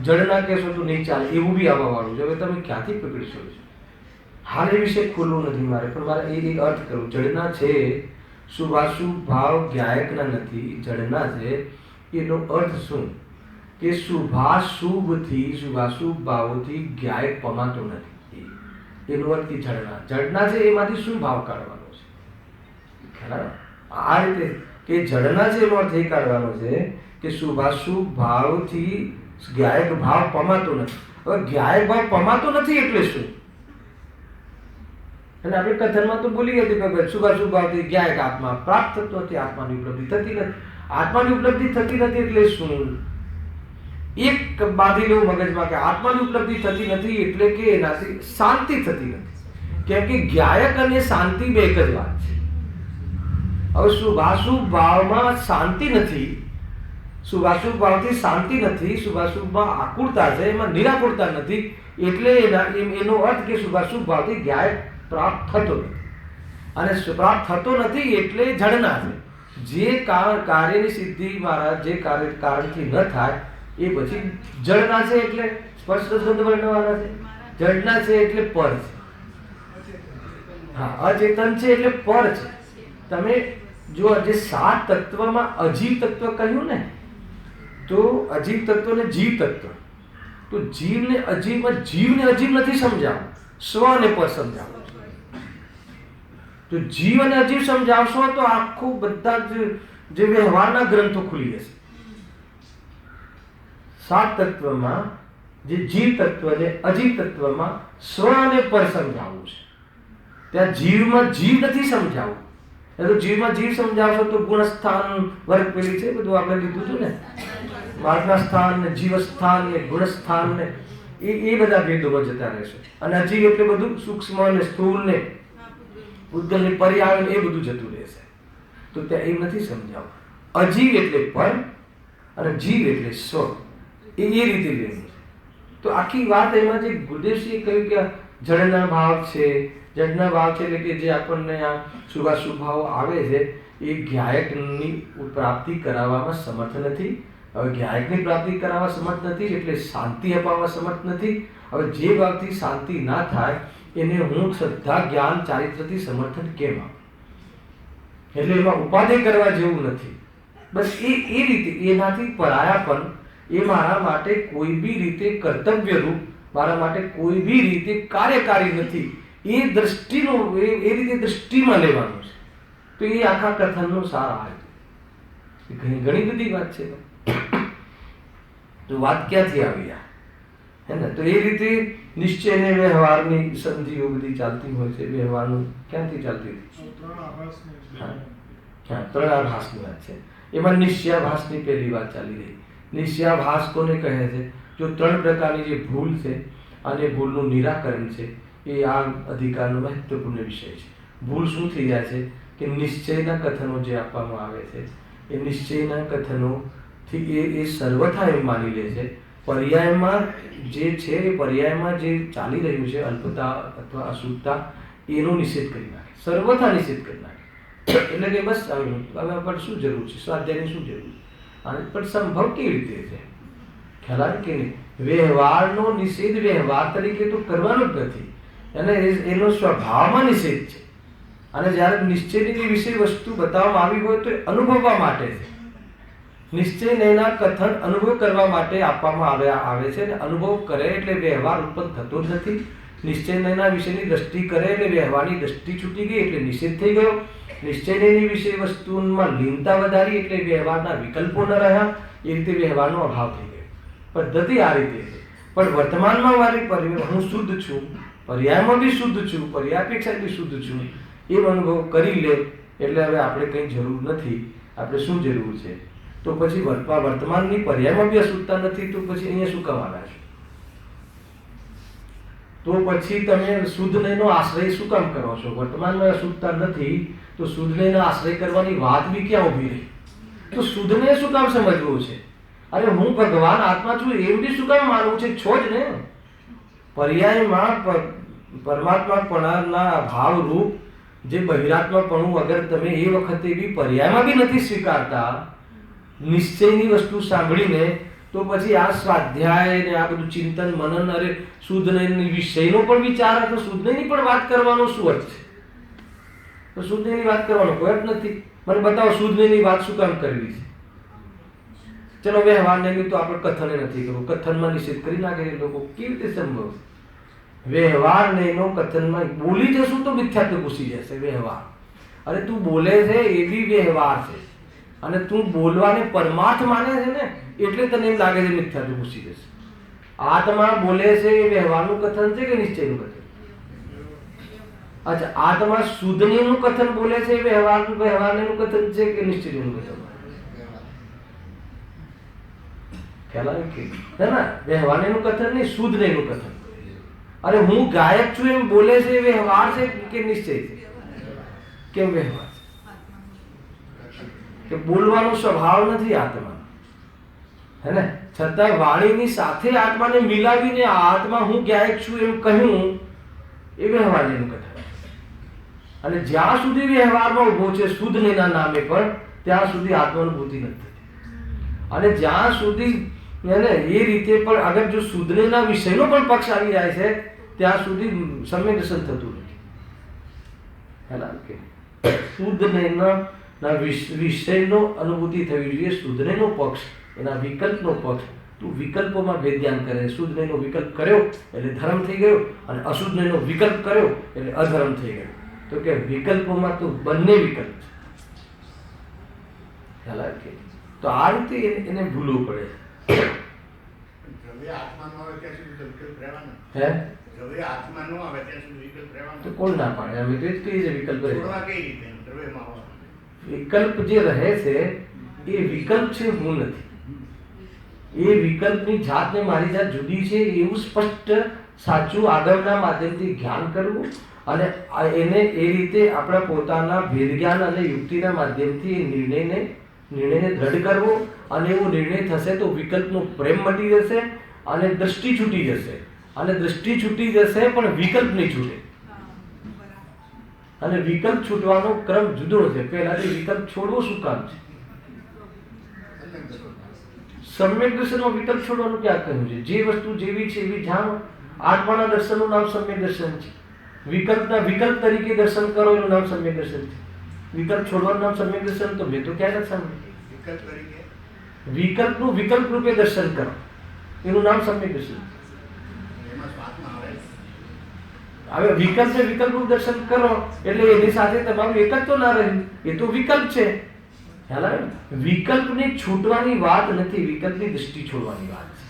જળના કહેશો તો નહીં ચાલે, એવું બી આવવા વાળું છે. હવે તમે ક્યાંથી પકડીશો? હાલ એ વિશે ખોલવું નથી મારે, પણ મારે એ અર્થ કરું. જળના છે, શુભાશુભ ભાવ ગાયકના નથી, જળના છે. એનો અર્થ શું? કે શુભાશુભથી, શુભાશુભ ભાવોથી ગાયક પમાતો નથી. એનો અર્થ કે જળના છે. એમાંથી શું ભાવ કાઢવાનો છે? આ રીતે કે જળના છે એનો અર્થ એ કાઢવાનો છે કે શુભાશુભ ભાવથી ગાયક ભાવ પમાતો નથી. હવે ગાયક ભાવ પમાતો નથી એટલે શું? અને આપણે કથનમાં તો બોલી હતી કે શુભાશુભ ભાવથી ગાયક આત્મા પ્રાપ્ત થતો નથી, આત્માની ઉપલબ્ધિ થતી નથી. આત્માની ઉપલબ્ધિ થતી નથી એટલે શું? એક બાંધી લેવું મગજમાં કે આત્માની ઉપલબ્ધિ થતી નથી એટલે કે એનાથી શાંતિ થતી નથી, કેમ કે જ્ઞાયક અને શાંતિ બે એક જ વાત છે. હવે શુભાશુભ ભાવમાં શાંતિ નથી, શુભાશુભ ભાવથી શાંતિ નથી, શુભાશુભમાં આકુળતા છે, એમાં નિરાકુળતા નથી, એટલે એનો અર્થ કે શુભાશુભ ભાવથી જ્ઞાયક પ્રાપ્ત થતો નથી, અને પ્રાપ્ત થતો નથી એટલે જડના છે. જે કાર્યની સિદ્ધિ મહારાજ જે કારણથી ન થાય એ પછી જડના છે, એટલે સ્પર્શ રસગંધ વર્ણવાના છે. જડના છે એટલે પર છે, હા, અચેતન છે એટલે પર છે. તમે જો જે 7 તત્વમાં અજીવ તત્વ કહ્યું ને, તો અજીવ તત્વ ને જીવ તત્વ, તો જીવને અજીવમાં જીવને અજીવ નથી સમજાવું, સ્વ અને પર સમજાવું. તો જીવ અને અજીવ સમજાવશો તો આખું બધા જે વ્યવહારના ગ્રંથો ખુલી જશે. 7 તત્વમાં જે જીવ તત્વ ને અજીવ તત્વમાં સ્વ અને પર સમજાવવું છે. ત્યાં જીવમાં જીવ નથી સમજાવવું. એ તો જીવમાં જીવ સમજાવશો તો ગુણસ્થાન વર્ગ પેલી છે બધું આપણે લીધું હતું ને, માર્ગના સ્થાન ને જીવસ્થાન ને ગુણસ્થાન ને એ બધા ભેદોમાં જતા રહેશે. અને અજીવ એટલે બધું સૂક્ષ્મ ને સ્થૂળ ને પૂતગલની પર્યાવરણ એ બધું જતું રહેશે. તો ત્યાં એ નથી સમજાવું. અજીવ એટલે પર અને જીવ એટલે સ્વ, એ રીતે લેવું છે. તો આખી વાત એમાં જે ગુરુદેવસિંહે કહ્યું કે જડના ભાવ છે, જડના ભાવ છે એટલે કે જે આપણને આ શુભાશુભ ભાવ આવે છે એ જ્ઞાયકની પ્રાપ્તિ કરાવવામાં સમર્થ નથી. હવે જ્ઞાયકની પ્રાપ્તિ કરાવવા સમર્થ નથી એટલે શાંતિ અપાવવા સમર્થ નથી. હવે જે ભાવથી શાંતિ ના થાય એને હું શ્રદ્ધા જ્ઞાન ચારિત્રથી સમર્થન કેમ આપું? એટલે એમાં ઉપાધિ કરવા જેવું નથી. બસ એ રીતે એનાથી પરાયા પણ એ મારા માટે કોઈ બી રીતે કર્તવ્યરૂપ, મારા માટે કોઈ બી રીતે કાર્યકારી નથી. એ દ્રષ્ટિનો એ રીતે દ્રષ્ટિમાં લેવાનું છે. તો એ આખા કથનનો સાર આ છે. ઘણી બધી વાત છે. તો વાત ક્યાંથી આવી આ, હે ને? તો એ રીતે નિશ્ચય અને વ્યવહારની સંધિઓ બધી ચાલતી હોય છે. વ્યવહારનું ક્યાંથી ચાલતી હતી? 3 આભાસની વાત છે. એમાં નિશ્ચયાભાસની પહેલી વાત ચાલી રહી. નિશ્ચયાભાસ કોને કહે છે? જો 3 પ્રકારની જે ભૂલ છે અને ભૂલનું નિરાકરણ છે, એ આ અધિકારનો મહત્વપૂર્ણ વિષય છે. ભૂલ શું થઈ જાય છે કે નિશ્ચયના કથનો જે આપવામાં આવે છે એ નિશ્ચયના કથનોથી એ સર્વથા એમ માની લે છે પર્યાયમાં જે છે એ પર્યાયમાં જે ચાલી રહ્યું છે અલ્પતા અથવા અશુદ્ધતા એનો નિષેધ કરી નાખે, સર્વથા નિષેધ કરી નાખે. એટલે કે બસ હવે પણ શું જરૂર છે, સ્વાધ્યાયની શું જરૂર છે? અને પણ સંભવ કેવી રીતે છે? ખ્યાલ આવે કે નહીં? વ્યવહારનો નિષેધ વ્યવહાર તરીકે તો કરવાનો જ નથી, અને એનો સ્વભાવમાં નિષેધ છે. અને જ્યારે નિશ્ચયની વિશે વસ્તુ બતાવવામાં આવી હોય તો અનુભવવા માટે છે. નિશ્ચયના કથન અનુભવ કરવા માટે આપવામાં આવે છે, અને અનુભવ કરે એટલે વ્યવહાર ઉત્પન્ન થતો જ નથી. નિશ્ચયના વિશેની દ્રષ્ટિ કરે એટલે વ્યવહારની દ્રષ્ટિ છૂટી ગઈ એટલે નિષેધ થઈ ગયો. નિશ્ચયની વિશે વસ્તુમાં લીનતા વધારી એટલે વ્યવહારના વિકલ્પો ન રહ્યા, એ રીતે વ્યવહારનો અભાવ થઈ ગયો. પદ્ધતિ આ રીતે છે. પણ વર્તમાનમાં મારી હું શુદ્ધ છું, પર્યાયમાં બી શુદ્ધ છું, પર્યાપેક્ષા બી શુદ્ધ છું, એ અનુભવ કરી લે એટલે હવે આપણે કંઈ જરૂર નથી. આપણે શું જરૂર છે? તો પછી વર્તમાનની પર્યાયમાં બી અશુદ્ધતા નથી, તો પછી અહીંયા શું કામ આવ્યા છો? તો પછી તમે શુદ્ધનેનો આશ્રય શું કામ કરો છો? વર્તમાનમાં અશુદ્ધતા નથી તો શુદ્ધનેનો આશ્રય કરવાની વાત બી ક્યાં ઊભી રહી? તો શુદ્ધને શું કામ સમજવું છે? અરે હું ભગવાન આત્મા છું એવું બી શું કામ માનવું છે? છો જ ને. પર્યાયમાં પરમાત્માપણાના ભાવરૂપ જે બહિરાત્માપણું અગર તમે એ વખતે બી પર્યાયમાં બી નથી સ્વીકારતા નિશ્ચયની વસ્તુ સાંભળીને, તો પછી આ સ્વાધ્યાય ને આ બધું ચિંતન મનન, અરે શુદ્ધનયની વિષયનો પણ વિચાર, તો શુદ્ધનયની પણ વાત કરવાનો શું અર્થ છે? તો શુદ્ધનયની વાત કરવાનો કોઈ અર્થ નથી. મને બતાવો શુદ્ધનયની વાત શું કામ કરવી છે? ચલો વ્યવહારની તો આપણે કથને નથી કરવું, કથનમાં નિષેધ કરી નાખે લોકો. કેવી રીતે સંભવ? વ્યવહાર નહીનો કથનમાં બોલી જશું તો મિથ્યાત્વ ઘૂસી જશે. વ્યવહાર, અરે તું બોલે છે એ બી વ્યવહાર છે, અને તું બોલવાને પરમાર્થ માને છે ને એટલે તને એમ લાગે છે મિથ્યાત્વ ઘૂસી જશે. આત્મા બોલે છે એ વ્યવહારનું કથન છે કે નિશ્ચયનું કથન? અચ્છા, આત્મા શુદ્ધનીનું કથન બોલે છે એ વ્યવહારનું કથન છે કે નિશ્ચયનું કથન? ખ્યાલ આવે કે ના વ્યવહારનું કથન નહીં, શુદ્ધ નહીંનું કથન. અરે હું ગાયક છું એમ બોલે છે, વ્યવહાર છે કે નિશ્ચય છે? કેમ વ્યવહાર છે? કે બોલવાનો સ્વભાવ નથી આત્મા, હે ને? છતાં વાણીની સાથે આત્માને મિલાવીને આત્મા હું ગાયક છું એમ કહ્યું, એ વ્યવહારનું કથન. અને જ્યાં સુધી વ્યવહારમાં ઉભો છે શુદ્ધ નહીંના નામે પણ, ત્યાં સુધી આત્માનુભૂતિ નથી થતી. અને જ્યાં સુધી એ રીતે પણ અગર જો શુદ્ધના વિષયનો પણ પક્ષ આવી જાય છે, ત્યાં સુધી સમ્યક દર્શન થતું નથી. હેલા કે શુદ્ધના વિષયનો અનુભૂતિ થવી જોઈએ. શુદ્ધનો પક્ષ, એના વિકલ્પનો પક્ષ. તું વિકલ્પોમાં ભેદ ધ્યાન કરે. શુદ્ધનો વિકલ્પ કર્યો એટલે ધર્મ થઈ ગયો, અને અશુદ્ધનો વિકલ્પ કર્યો એટલે અધર્મ થઈ ગયો. તો કે વિકલ્પોમાં તો બંને વિકલ્પ છે. ખ્યાલ આવે કે? તો આ રીતે એને ભૂલવું પડે. હે તો કોણ ના પાડે? અમે તો જ કહીએ છીએ વિકલ્પ રહે. વિકલ્પ જે રહે છે એ વિકલ્પ છે, હું નથી. એ વિકલ્પની જાતને મારી જાત જુદી છે એવું સ્પષ્ટ સાચું આગળના માધ્યમથી જ્ઞાન કરવું, અને એને એ રીતે આપણા પોતાના ભેદ જ્ઞાન અને યુક્તિના માધ્યમથી એ નિર્ણયને દ્રઢ કરવો. અને એવો નિર્ણય થશે તો વિકલ્પનો પ્રેમ મટી જશે અને દ્રષ્ટિ છૂટી જશે. અને દ્રષ્ટિ છૂટી જશે પણ વિકલ્પ નહીં છૂટે. અને વિકલ્પ છૂટવાનો ક્રમ જુદો છે. પહેલાથી વિકલ્પ છોડવો શું કામ છે? સમ્યક દર્શનમાં વિકલ્પ છોડવાનું ક્યાં કહ્યું છે? જે વસ્તુ જેવી છે એવી જાણો. આત્માના દર્શનનું નામ સમ્યક દર્શન છે. વિકલ્પ તરીકે દર્શન કરો એનું નામ સમ્યક દર્શન છે. વિકલ્પ છોડવાનું નામ સમ્યક દર્શન તો મેં તો ક્યાં નથી સાંભળ્યું. વિકલ્પનું વિકલ્પ રૂપે દર્શન કરો એનું નામ સમ્યક દર્શન. હવે વિકલ્પ રૂપ દર્શન કરો એટલે એની સાથે તમારું એકત્વ ના રહ્યું, એ તો વિકલ્પ છે. ખ્યાલ આવે? વિકલ્પની છૂટવાની વાત નથી, વિકલ્પની દૃષ્ટિ છોડવાની વાત છે.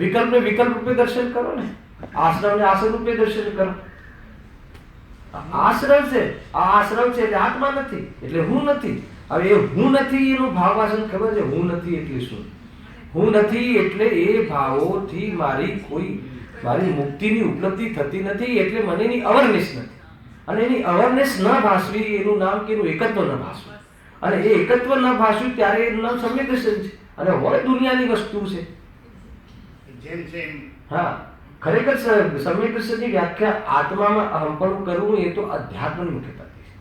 વિકલ્પને વિકલ્પ રૂપે દર્શન કરો ને, આશ્રમને આશ્રમ રૂપે દર્શન કરો. આશ્રમ છે, આ આશ્રમ છે એટલે આત્મા નથી, એટલે હું નથી. હવે એ હું નથી એનું ભાવવાસન ખબર છે? હું નથી એટલે શું? હું નથી એટલે એ ભાવોથી મારી મુક્તિની ઉપલબ્ધિ થતી નથી, એટલે મને એની અવેરનેસ નથી. અને એની અવેરનેસ ન ભાસવી એનું નામ કે એનું એકત્વ ન ભાસવું. અને એ એકત્વ ન ભાસ્યું ત્યારે એનું નામ સમ્યક દર્શન છે. અને હોય દુનિયાની વસ્તુ છે. હા, ખરેખર સમ્યક દર્શનની વ્યાખ્યા આત્મામાં અહંપણું કરવું એ તો અધ્યાત્મની મુખ્યતાથી છે.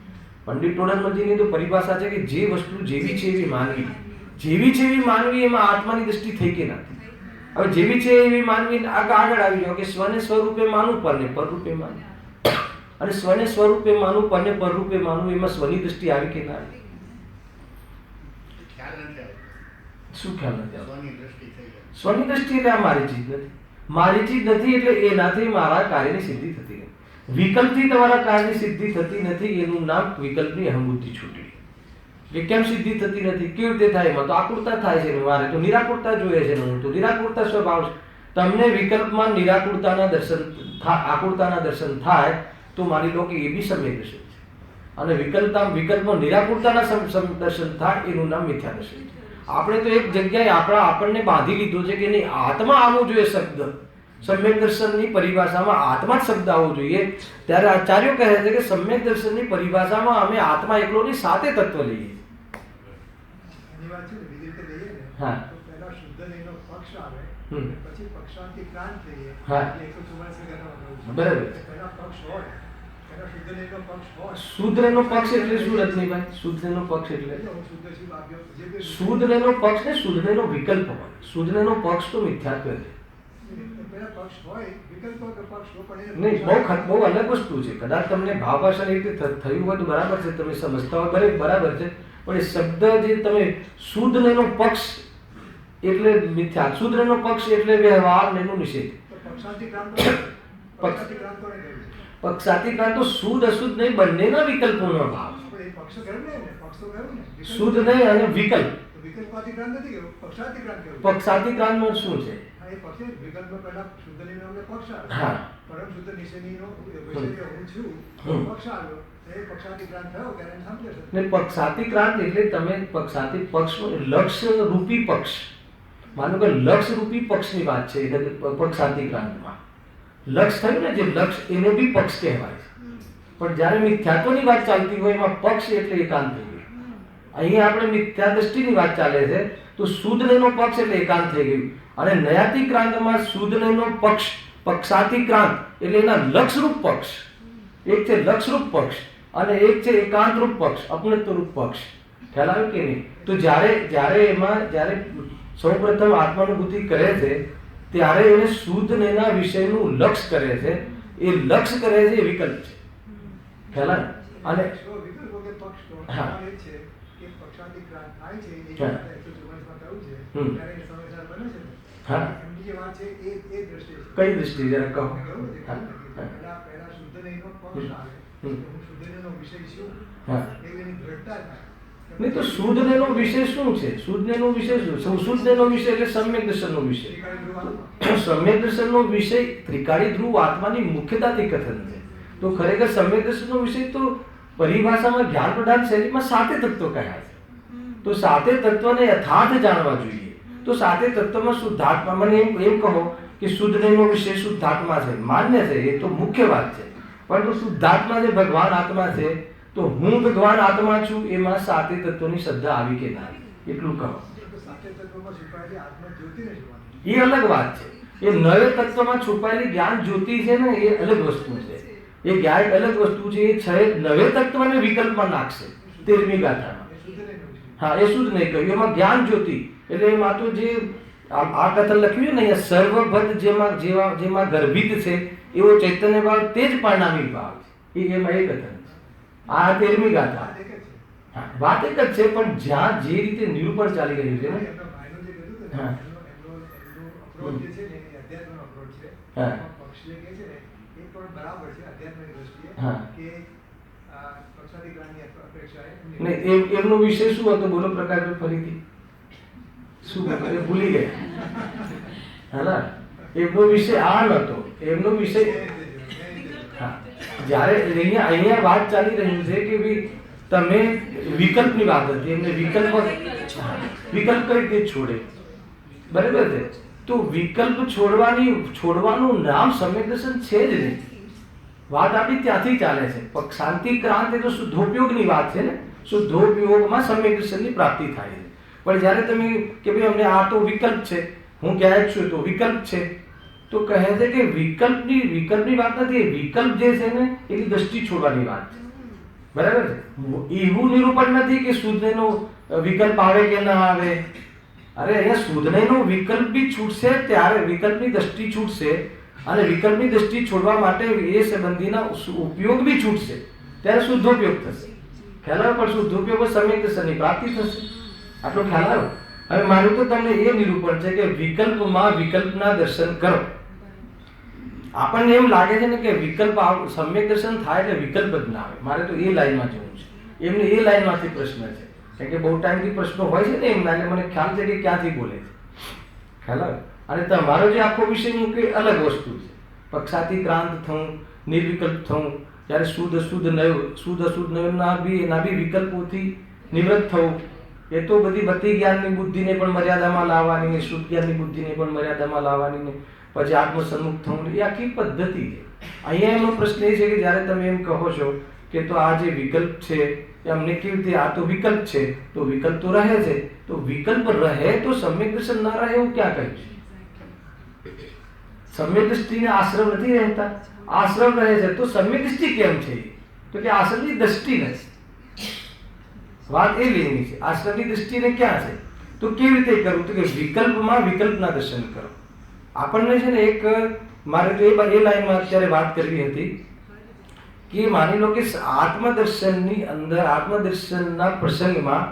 પંડિત ટોડરમલજીની તો પરિભાષા છે કે જે વસ્તુ જેવી છે એવી માનવી. જેવી છે એવી માનવી એમાં આત્માની દ્રષ્ટિ થઈ કે નથી. હવે જેવી છે એવી માનવી આગળ આવી જાઓ કે સ્વને સ્વરૂપે માનું, પરને પરરૂપે માનું. અને સ્વને સ્વરૂપે માનું, પરને પરરૂપે માનું, એમાં સ્વની દ્રષ્ટિ આવી કે ના આવી? શું ખ્યાલ નથી આવતો? સ્વની દ્રષ્ટિ એટલે આ મારી ચીજ નથી. મારી ચીજ નથી એટલે એનાથી મારા કાર્યની સિદ્ધિ થતી નથી. વિકલ્પથી તમારા કાર્યની સિદ્ધિ થતી નથી, એનું નામ વિકલ્પની અહંબુદ્ધિ છૂટી. કે કેમ સિદ્ધિ થતી નથી? કેવી રીતે થાય? એમાં તો આકુરતા થાય છે. મારે તો નિરાકુરતા જોઈએ છે. હું તો નિરાકુરતા સ્વભાવ છે. તમને વિકલ્પમાં નિરાકુરતાના દર્શન આકુરતાના દર્શન થાય તો માની લો કે એ બી સમ્યક દર્શન છે. અને વિકલ્પમાં નિરાકુરતાના દર્શન થાય એનું નામ મિથ્યા દર્શન છે. આપણે તો એક જગ્યાએ આપણને બાંધી લીધો છે કે નહીં, આત્મા આવવો જોઈએ શબ્દ. સમ્યક દર્શનની પરિભાષામાં આત્મા જ શબ્દ આવવો જોઈએ. ત્યારે આચાર્યો કહે છે કે સમ્યક દર્શનની પરિભાષામાં અમે આત્મા એકલોની સાથે તત્વ લઈએ. હા, બરાબર. શુદ્ધનો પક્ષ એટલે શું રજનીભાઈ? શુદ્ધનો પક્ષ એટલે શુદ્ધનો પક્ષ ને શુદ્ધનો વિકલ્પ હોય. શુદ્ધનો પક્ષ તો મિથ્યાત્વ છે. નહીં, બહુ અલગ વસ્તુ છે. કદાચ તમને ભાવભાષા રીતે થયું હોય તો બરાબર છે, તમે સમજતા હોય બરાબર છે. પણ એ શબ્દ જે તમે શુદ્ધનો પક્ષ એટલે મિથ્યા, શુદ્ધનો પક્ષ એટલે વ્યવહાર એનું નિષેધ. પક્ષાતિક્રાંત તો શુદ્ધ અશુદ્ધ નહીં, બંનેના વિકલ્પોનો ભાવ. શુદ્ધ નહીં અને વિકલ્પ. પક્ષાતિક્રાંતમાં શું છે? હા, પક્ષાતિક્રાંત એટલે તમે પક્ષ લક્ષ્ય રૂપી પક્ષ માનો કે લક્ષ રૂપી પક્ષની વાત છે પક્ષાંતિ ક્રાંતમાં. લક્ષ થયું ને, જે લક્ષ એને બી પક્ષ કહેવાય છે. પણ જ્યારે મિથ્યાત્વની વાત ચાલતી હોય એમાં પક્ષ એટલે એકાંત થઈ ગયું. અહીંયા આપણે મિથ્યા દ્રષ્ટિની વાત ચાલે છે તો શુદ્ધનો પક્ષ એટલે એકાંત થઈ ગયું. અને નયાતિ ક્રાંતમાં શુદ્ધનો પક્ષ પક્ષાતિ ક્રાંત એટલે એના લક્ષરૂપ પક્ષ. એક છે લક્ષરૂપ પક્ષ અને એક છે એકાંતરૂપ પક્ષ, અપનત્વરૂપ પક્ષ. ખ્યાલ આવ્યો કે નહીં? તો જ્યારે સૌપ્રથમ આત્માનુભૂતિ કરે છે ત્યારે એને શુદ્ધ એના વિષયનું લક્ષ કરે છે. એ લક્ષ કરે છે એ વિકલ્પ છે. ખ્યાલ આવે? અને હા હા કઈ દ્રષ્ટિ જરા કહો. નહીં તો શુદ્ધનો વિષય શું છે? શુદ્ધનો વિષય શું? શુદ્ધનો વિષય એટલે સમ્યક દર્શનનો વિષય. સમ્યક દર્શનનો વિષય ત્રિકાળી ધ્રુવ આત્માની મુખ્યતાથી કથન છે. તો ખરેખર સમ્યક દર્શનનો વિષય તો પરિભાષામાં જ્ઞાન પ્રદાન શૈલીમાં સાતે તત્વ કહ્યા છે. તો સાતે તત્વને યથાર્થ જાણવા જોઈએ. તો સાતે તત્વમાં શુદ્ધાત્મા, મને એમ કહો કે શુદ્ધનો વિષય શુદ્ધાત્મા છે, માન્ય છે, એ તો મુખ્ય વાત છે. પરંતુ શુદ્ધાત્મા જે ભગવાન આત્મા છે તો હું ભગવાન આત્મા છું એમાં સાતે તત્વની શ્રદ્ધા આવી કે ના આવી એટલું કહો. એ અલગ વાત છે. એ નવે તત્વમાં છુપાયેલી જ્ઞાન જ્યોતિ છે ને, એ અલગ વસ્તુ છે. એ જ્ઞાન અલગ વસ્તુ છે. એ છ નવે તત્વને વિકલ્પમાં નાખશે 13મી ગાથામાં. હા, એ શુદ્ધ નહીં કહ્યું. એમાં જ્ઞાન જ્યોતિ એટલે એમાં તો જે આ કથન લખ્યું ને અહીંયા સર્વભદ જેમાં ગર્ભિત છે એવો ચૈતન્ય ભાવ તે જ પરિણામી ભાવ છે. એમાં એ કથન આ 13મી ગાથા. હા, વાત એક જ છે પણ જ્યાં જે રીતે નિરૂપણ ચાલી રહ્યું છે ને. હા એમનો વિષય શું હતો બોલો પ્રકાશ ફરીથી? શું ભૂલી ગયા? હા, એમનો વિષય આ નતો. એમનો વિષય જ્યારે અહીંયા વાત ચાલી રહ્યું છે કે ભાઈ તમે વિકલ્પની વાત હતી. એમને વિકલ્પ કઈ રીતે છોડે? બરાબર છે. તો વિકલ્પ છોડવાનું નામ સમ્યક દર્શન છે જ નહીં. વાત આપણી ત્યાંથી ચાલે છે. પક્ષાંતિ ક્રાંત એ તો શુદ્ધોપયોગની વાત છે ને. શુદ્ધોપયોગમાં સમ્યક દર્શનની પ્રાપ્તિ થાય છે. પણ જ્યારે તમે કે ભાઈ અમને આ તો વિકલ્પ છે, હું ક્યાંય છું તો વિકલ્પ છે, તો કહે છે કે વિકલ્પની વાત નથી. વિકલ્પ જે છે ને એની દ્રષ્ટિ છોડવાની વાત છે. બરાબર છે. એવું નિરૂપણ નથી કે શુદ્ધનો વિકલ્પ આવે કે ના આવે. અરે અહીંયા શુદ્ધનો વિકલ્પ બી છૂટશે ત્યારે વિકલ્પની દ્રષ્ટિ છૂટશે અને વિકલ્પની દ્રષ્ટિ છોડવા માટે એ સંબંધીના ઉપયોગ બી છૂટશે ત્યારે શુદ્ધોપયોગ થશે. ખ્યાલ આવે? પણ શુદ્ધોપયોગ સમ્યક દર્શનની પ્રાપ્તિ થશે. આટલો ખ્યાલ આવ્યો? હવે મારું તો તમને એ નિરૂપણ છે કે વિકલ્પમાં વિકલ્પના દર્શન કરો. આપણને એમ લાગે છે ને કે વિકલ્પ સમ્યક દર્શન થાય એટલે વિકલ્પ જ ના આવે. મારે તો એ લાઈનમાં જવું છે. એમને એ લાઈનમાંથી પ્રશ્ન છે. કારણ કે બહુ ટાઈમથી પ્રશ્નો હોય છે ને એમના, એટલે મને ખ્યાલ છે કે ક્યાંથી બોલે છે. ખ્યાલ આવે? અને તમારો જે આખો વિષય મૂકે અલગ વસ્તુ છે. પક્ષાતી ક્રાંત થવું, નિર્વિકલ્પ થવું, જ્યારે શુદ્ધ અશુદ્ધ નયના બી વિકલ્પોથી નિવૃત્ત થવું, એ તો બધી જ્ઞાનની બુદ્ધિને પણ મર્યાદામાં લાવવાની ને શુદ્ધ જ્ઞાનની બુદ્ધિને પણ મર્યાદામાં લાવવાની ને પછી આત્મસન્મુખ થવું, એ આખી પદ્ધતિ છે. અહીંયા એનો પ્રશ્ન એ છે કે જ્યારે તમે એમ કહો છો કે તો આ જે વિકલ્પ છે એ અમને કેવી રીતે, આ તો વિકલ્પ છે તો વિકલ્પ તો રહે છે, તો વિકલ્પ રહે તો સમ્યક દર્શન ના રહે એવું ક્યાં કહ્યું છે? સમ્યક દૃષ્ટિને આશ્રમ નથી રહેતા, આશ્રમ રહે છે તો સમ્યક દૃષ્ટિ કેમ છે? તો કે આશ્રમની દ્રષ્ટિ નથી. વાત એ લેવાની છે. આશ્રમની દૃષ્ટિને ક્યાં છે તો કેવી રીતે કરવું? તો કે વિકલ્પમાં વિકલ્પના દર્શન કરો. આપણને છે ને એક મારે તો એ લાઈનમાં અત્યારે વાત કરવી હતી કે માની લો કે આત્મદર્શનની અંદર આત્મદર્શનના પ્રસંગમાં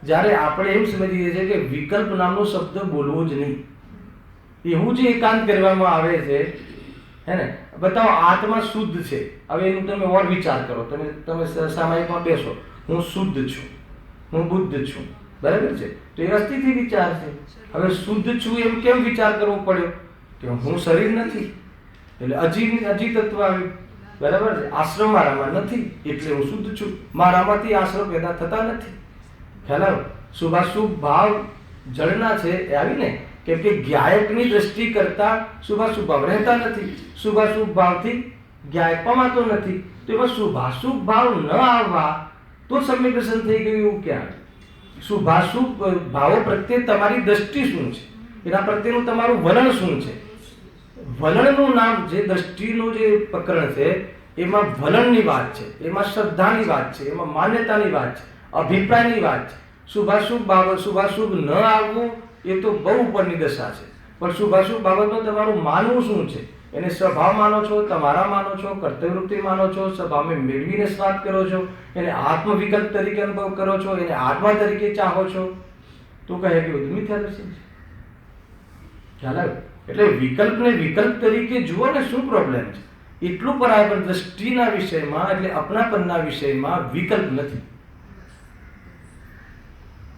જ્યારે આપણે એમ સમજીએ છીએ કે વિકલ્પ નામનો શબ્દ બોલવો જ નહીં, એવું જે એકાંત કરવામાં આવે છે હે ને, બતાવો આત્મા શુદ્ધ છે. હવે એનું તમે ઓર વિચાર કરો. તમે સામાયિકમાં બેસો, હું શુદ્ધ છું, હું બુદ્ધ છું, બરાબર છે? તો એ અસ્થિથી વિચાર છે. હવે શુદ્ધ છું એમ કેમ વિચાર કરવો પડ્યો? કે હું શરીર નથી એટલે અજી તત્વ આવ્યું, બરાબર છે? આશ્રમ મારામાં નથી એટલે હું શુદ્ધ છું. મારામાંથી આશ્રમ પેદા થતા નથી. ખ્યાલ આવ્યો? શુભાશુભ ભાવ જળના છે એ આવીને કેમ કે જ્ઞાયકની દ્રષ્ટિ કરતા શુભાશુભ ભાવ રહેતા નથી, શુભાશુભ ભાવથી જ્ઞાયક પમાતો નથી. તો એમાં શુભાશુભ ભાવ ન આવવા તો સમ્યક દર્શન થઈ ગયું એવું ક્યાં? શુભાશુભ ભાવો પ્રત્યે તમારી દ્રષ્ટિ શું છે, એના પ્રત્યેનું તમારું વલણ શું છે? વલણનું નામ જે દ્રષ્ટિનું જે પ્રકરણ છે એમાં વલણની વાત છે, એમાં શ્રદ્ધાની વાત છે, એમાં માન્યતાની વાત છે, અભિપ્રાયની વાત છે. શુભાશુભ બાબત શુભાશુભ ન આવવું એ તો બહુ ઉપરની દશા છે, પણ શુભાશુભ બાબતમાં તમારું માનવું શું છે? એને સ્વભાવ માનો છો, તમારા માનો છો, કર્તવ્યવૃત્તિ માનો છો, સ્વભાવને મેળવીને સ્વાદ કરો છો, એને આત્મવિકલ્પ તરીકે અનુભવ કરો છો, એને આત્મા તરીકે ચાહો છો, તો કહે કે બધું મિથ્યા દર્શન છે. ખ્યાલ આવ્યો? એટલે વિકલ્પને વિકલ્પ તરીકે જુઓ ને, શું પ્રોબ્લેમ છે? એટલું પરાય પણ દ્રષ્ટિના વિષયમાં એટલે અપનાપનના વિષયમાં વિકલ્પ નથી.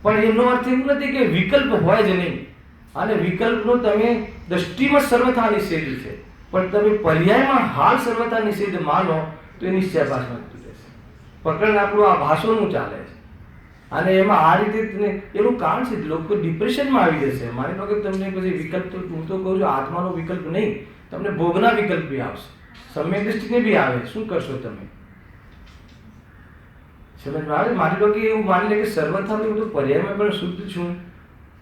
પણ એનો અર્થ એવું નથી કે વિકલ્પ હોય જ નહીં, અને વિકલ્પનો તમે દ્રષ્ટિમાં સર્વથા નિષેધ છે, પણ તમે પર્યાયમાં હાલ સર્વથા નિષેધ માનો તો એ નિશ્ચયાભાસમાં જતું રહેશે. પ્રકરણ આપણું આ ભાષોનું ચાલે છે, અને એમાં આ રીતે એનું કારણ છે લોકો ડિપ્રેશનમાં આવી જશે. માની લો કે તમને પછી વિકલ્પ, તો હું તો કહું છું આત્માનો વિકલ્પ નહીં, તમને ભોગના વિકલ્પ બી આવશે, સમ્યક દૃષ્ટિને બી આવે. શું કરશો તમે? સમજમાં આવે? માની લો કે એવું માની લે કે સર્વથા હું તો પર્યાયમાં પણ શુદ્ધ છું,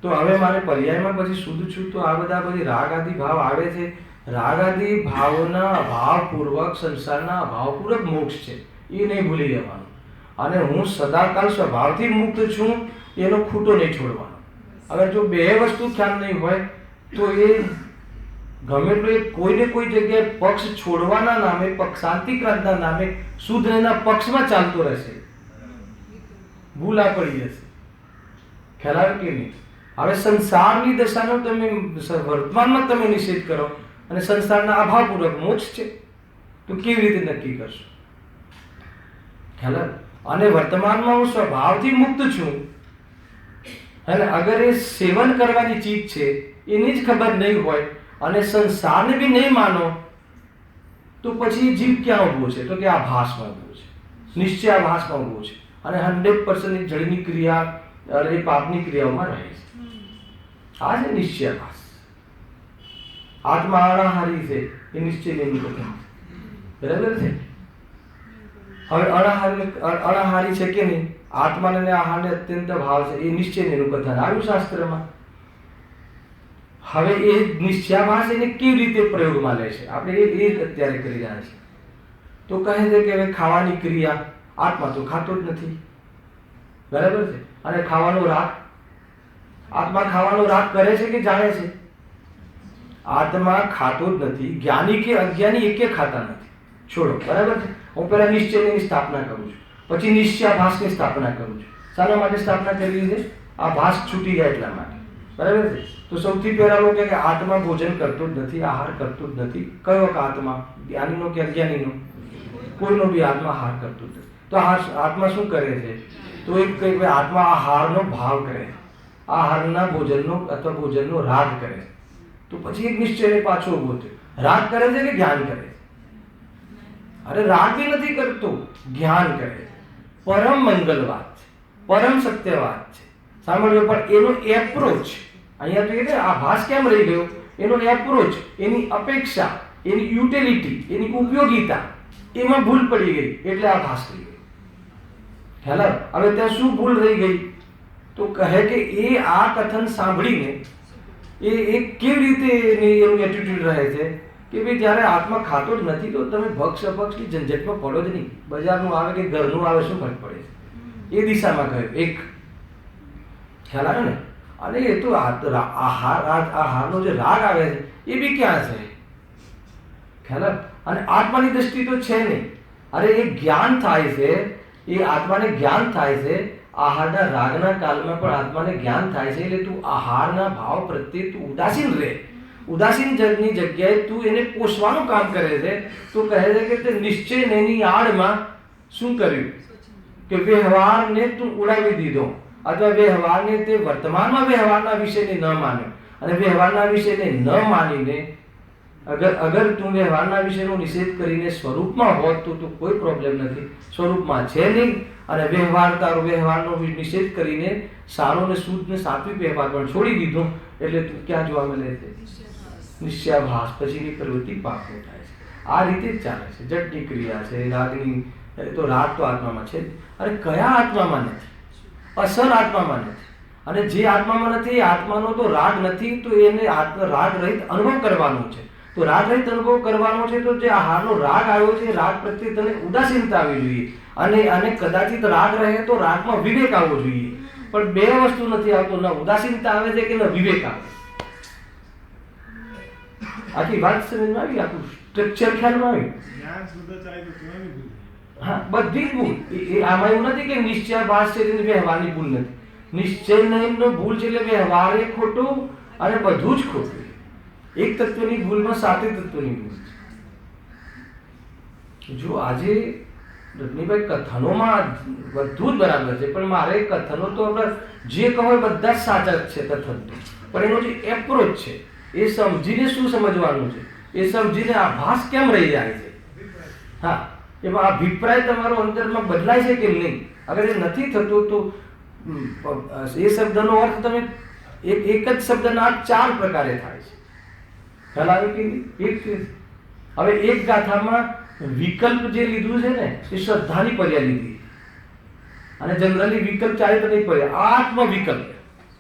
તો હવે મારે પર્યાયમાં પછી શુદ્ધ છું, તો આ બધા બધી રાગ આદિ ભાવ આવે છે. રાગ આદિ ભાવના અભાવપૂર્વક સંસારના અભાવપૂર્વક મોક્ષ છે, એ નહીં ભૂલી જવાનું. અને હું સદાકાળ સ્વભાવથી મુક્ત છું એનો ખૂટો નહીં છોડવાનો. હવે જો બે વસ્તુ ખ્યાલ નહીં હોય તો એ ગમે એટલું કોઈને કોઈ જગ્યાએ પક્ષ છોડવાના નામે, પક્ષાંતિક્રાંતના નામે શુદ્ધના પક્ષમાં ચાલતો રહેશે, ભૂલા પડી જશે. ખ્યાલ આવે કે નહીં? હવે સંસારની દશાનો તમે વર્તમાનમાં તમે નિષેધ કરો અને સંસારના અભાવપૂર્વક મોક્ષ છે, તો કેવી રીતે નક્કી કરશો? ખ્યાલ આવે? અને વર્તમાનમાં હું સ્વભાવથી મુક્ત છું, અને અગર એ સેવન કરવાની ચીજ છે એની જ ખબર નહીં હોય અને સંસારને બી નહીં માનો, તો પછી જીવ ક્યાં ઊભો છે? તો કે આ ભાસમાં ઊભો છે, નિશ્ચય ભાસમાં ઊભો છે, અને 100% જળની ક્રિયા એ પાપની ક્રિયાઓમાં રહે છે. આ છે નિશ્ચય ભાસ. આત્મા અણાહારી છે એ નિશ્ચય નહીં કરતા, બરાબર છે? હવે અણાહારી છે કે નહીં? આત્માને આહારને અત્યંત ભાવ છે, એ નિશ્ચય નહીં કથન આવ્યું શાસ્ત્રમાં. હવે એ નિશ્ચયાભાસ એને કેવી રીતે પ્રયોગમાં લે છે? આપણે એ અત્યારે કરી રહ્યા છીએ. તો કહે છે કે હવે ખાવાની ક્રિયા, આત્મા તો ખાતો જ નથી, બરાબર છે? અને ખાવાનો રાગ, આત્મા ખાવાનો રાગ કરે છે કે જાણે છે? આત્મા ખાતો જ નથી. જ્ઞાની કે અજ્ઞાની એકે ખાતા નથી. છોડો, બરાબર છે? હું પહેલા નિશ્ચયની સ્થાપના કરું છું, પછી નિશ્ચયાભાસની સ્થાપના કરું છું. શાના માટે સ્થાપના કરવી છે? આ ભાસ છૂટી જાય એટલા માટે, બરાબર છે? તો સૌથી પહેલા લોકો કે આત્મા ભોજન કરતો જ નથી, આહાર કરતો જ નથી. કયો કે આત્મા? જ્ઞાનીનો કે અજ્ઞાનીનો? કોઈનો બી આત્મા આહાર કરતો જ નથી. તો આત્મા શું કરે છે? તો એક કઈ આત્મા આહારનો ભાવ કરે છે, આહારના ભોજનનો અથવા ભોજનનો રાગ કરે છે. તો પછી એક નિશ્ચય પાછો ઉભો થયો. રાગ કરે છે કે જ્ઞાન કરે છે? અરે રાગ બી નથી કરતો, જ્ઞાન કરે છે. પરમ મંગલ વાત છે, પરમ સત્ય વાત છે. સાંભળ્યો? પણ એનો એપ્રોચ અહીંયા તો એટલે આ ભાસ કેમ રહી ગયો? એનો એપ્રોચ, એની અપેક્ષા, એની યુટિલિટી, એની ઉપયોગિતા, એમાં ભૂલ પડી ગઈ એટલે આ ભાસ રહી ગઈ. ખ્યાલ આવે? હવે ત્યાં શું ભૂલ રહી ગઈ? તો કહે કે એ આ કથન સાંભળીને એ કેવી રીતે એનું એટીટ્યુડ રહે છે કે ભાઈ જ્યારે આત્મા ખાતો જ નથી તો તમે ભક્ષ અભક્ષની ઝંઝટમાં પડો જ નહીં. બજારનું આવે કે ઘરનું આવે, શું ફરક પડે છે? એ દિશામાં ગયો એક. ખ્યાલ આવે ને? અને એ તો આહારનો જે રાગ આવે છે એ બી ક્યાં છે? ખ્યાલ આવે? અને આત્માની દ્રષ્ટિ તો છે નહીં. અરે એ જ્ઞાન થાય છે, એ આત્માને જ્ઞાન થાય છે. આહારના રાગના કાલમાં પણ આત્માને જ્ઞાન થાય છે, એટલે તું આહારના ભાવ પ્રત્યે તું ઉદાસીન રહે. ઉદાસીન જગની જગ્યાએ તું એને પોષવાનું કામ કરે છે. તો કહે છે કે તે નિશ્ચય એની આડમાં શું કર્યું કે વ્યવહારને તું ઉડાવી દીધો, અથવા વ્યવહારને તે વર્તમાનમાં વ્યવહારના વિષયને ન માન્યો, અને વ્યવહારના વિષયને ન માનીને અગર તું વ્યવહારના વિશેનો નિષેધ કરીને સ્વરૂપમાં હોત તો કોઈ પ્રોબ્લેમ નથી, સ્વરૂપમાં છે નહીં અને તારો વ્યવહારનો નિષેધ કરીને સારો ને શુદ્ધ ને સાત્વિક વ્યવહાર પણ છોડી દીધો એટલે તું ક્યાં જોવા મળે છે? નિશ્ચયાભાસ, પછીની પ્રવૃત્તિ પાકો થાય છે. આ રીતે જ ચાલે છે. જડની ક્રિયા છે, રાગની તો રાગ તો આત્મામાં છે અને કયા આત્મામાં નથી? અસલ આત્મામાં નથી. અને જે આત્મામાં નથી એ આત્માનો તો રાગ નથી, તો એને રાગ રહિત અનુભવ કરવાનો છે. તો રાગ રહિત અનુભવ કરવાનો છે તો જે આહારનો રાગ આવ્યો છે, રાગ પ્રત્યે તને ઉદાસીનતા આવવી જોઈએ અને કદાચિત રાગ રહે તો રાગમાં વિવેક આવવો જોઈએ. પણ બે વસ્તુ નથી આવતો, ન ઉદાસીનતા આવે છે કે ન વિવેક આવે. આખી વાત સમજમાં આવી, આખું સ્ટ્રક્ચર ખ્યાલમાં આવ્યું. જ્ઞાન શુદ્ધાચાર્ય તો કેવાની ભૂલ? હા, બધી જ ભૂલ. આમાં એવું નથી કે નિશ્ચયાભાસ છે એટલે વ્યવહારની ભૂલ નથી. નિશ્ચય નહીં ભૂલ છે એટલે વ્યવહાર એ ખોટું અને બધું જ ખોટું. એક તત્વની ભૂલમાં સાતે તત્વની ભૂલ છે. જો આજે રજનીભાઈ કથનોમાં બધું જ બરાબર છે, પણ મારે કથનો તો આપણે જે કહો એ બધા જ સાચા જ છે કથન તો, પણ એનો જે એપ્રોચ છે એ સમજીને શું સમજવાનું છે, એ સમજીને આભાસ કેમ રહી જાય છે. હા, એમાં અભિપ્રાય તમારો અંતરમાં બદલાય છે કે નહીં. અગર એ નથી થતું તો એ શબ્દનો અર્થ તમે એક જ શબ્દના 4 પ્રકારે થાય છે. ખ્યાલ આવે કે નહીં? હવે એક ગાથામાં વિકલ્પ જે લીધું છે ને એ શ્રદ્ધાની પર્યાય લીધી અને જનરલી વિકલ્પ ચારિત્ર નહીં પર્યાય આત્મ વિકલ્પ.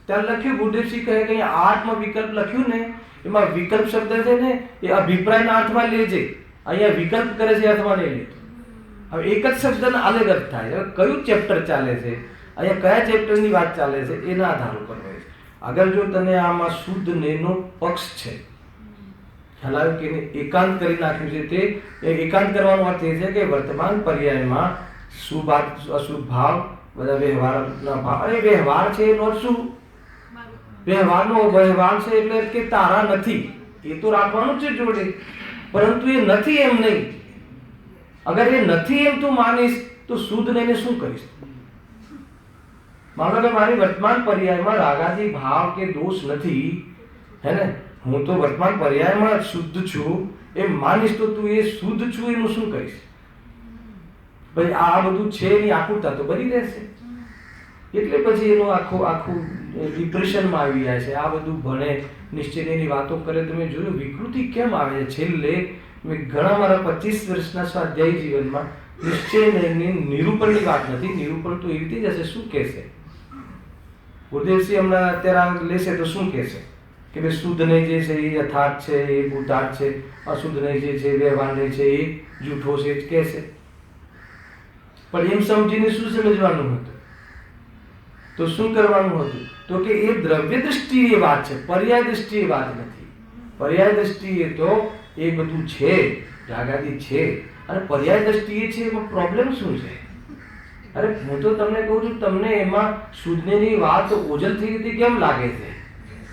ત્યાં લખ્યું, ગુરુદેવસિંહ કહે કે આત્મ વિકલ્પ લખ્યું ને એમાં વિકલ્પ શબ્દ છે ને એ અભિપ્રાયના અર્થમાં લે છે, અહીંયા વિકલ્પ કરે છે અર્થમાં નહીં લેતો. હવે એક જ શબ્દના અલગ અર્થ થાય. હવે કયું ચેપ્ટર ચાલે છે, અહીંયા કયા ચેપ્ટરની વાત ચાલે છે એના આધાર ઉપર હોય છે. અગર જો તને આમાં શુદ્ધ નેનો પક્ષ છે, ખ્યાલ આવે કે એકાંત કરી નાખ્યું છે, તે એકાંત કરવાનો અર્થ એ છે કે વર્તમાન પર્યાયમાં શુભ અશુભ ભાવ, બધા વ્યવહારના ભાવ. અરે વ્યવહાર છે એનો શું? વ્યવહારનો વ્યવહાર છે એટલે કે તારા નથી એ તો રાખવાનું છે જોડે, પરંતુ એ નથી એમ નહીં. અગર એ નથી એમ તું માનીશ તો શુદ્ધ નહીં શું કરીશ? માનો કે મારી વર્તમાન પર્યાયમાં રાગાદી ભાવ કે દોષ નથી, હે ને, હું તો વર્તમાન પર્યાયમાં શુદ્ધ છું એમ માનીશ તો તું એ શુદ્ધ છું એનું શું કરીશ? ભાઈ આ બધું છે એની આકુરતા તો બની રહેશે. એટલે પછી એનું આખું ડિપ્રેશનમાં આવી જાય છે. આ બધું ભણે, નિશ્ચયની વાતો કરે. તમે જોયું વિકૃતિ કેમ આવે છે? છેલ્લે મેં ઘણા મારા 25 વર્ષના સ્વાધ્યાયી જીવનમાં નિશ્ચયની નિરૂપણની વાત નથી. નિરૂપણ તો એવી રીતે જ હશે. શું કહેશે ગુરુદેવસિંહ હમણાં અત્યારે લેશે તો શું કહેશે કે ભાઈ શુદ્ધ નહીં જે છે એ યથાર્થ છે, એ ભૂતાર્થ છે, અશુદ્ધ નહીં જે છે વ્યવહાર નહીં છે એ જૂઠો છે જ કહેશે. પણ એમ સમજીને શું સમજવાનું હતું? તો શું કરવાનું હતું? તો કે એ દ્રવ્ય દ્રષ્ટિએ વાત છે, પર્યાય દ્રષ્ટિએ વાત નથી. પર્યાય દ્રષ્ટિએ તો એ બધું છે, જાગાદી છે, અને પર્યાય દ્રષ્ટિએ છે એમાં પ્રોબ્લેમ શું છે? અરે હું તો તમને કહું છું, તમને એમાં શુદ્ધની વાત ઓજલ થઈ હતી કેમ લાગે છે?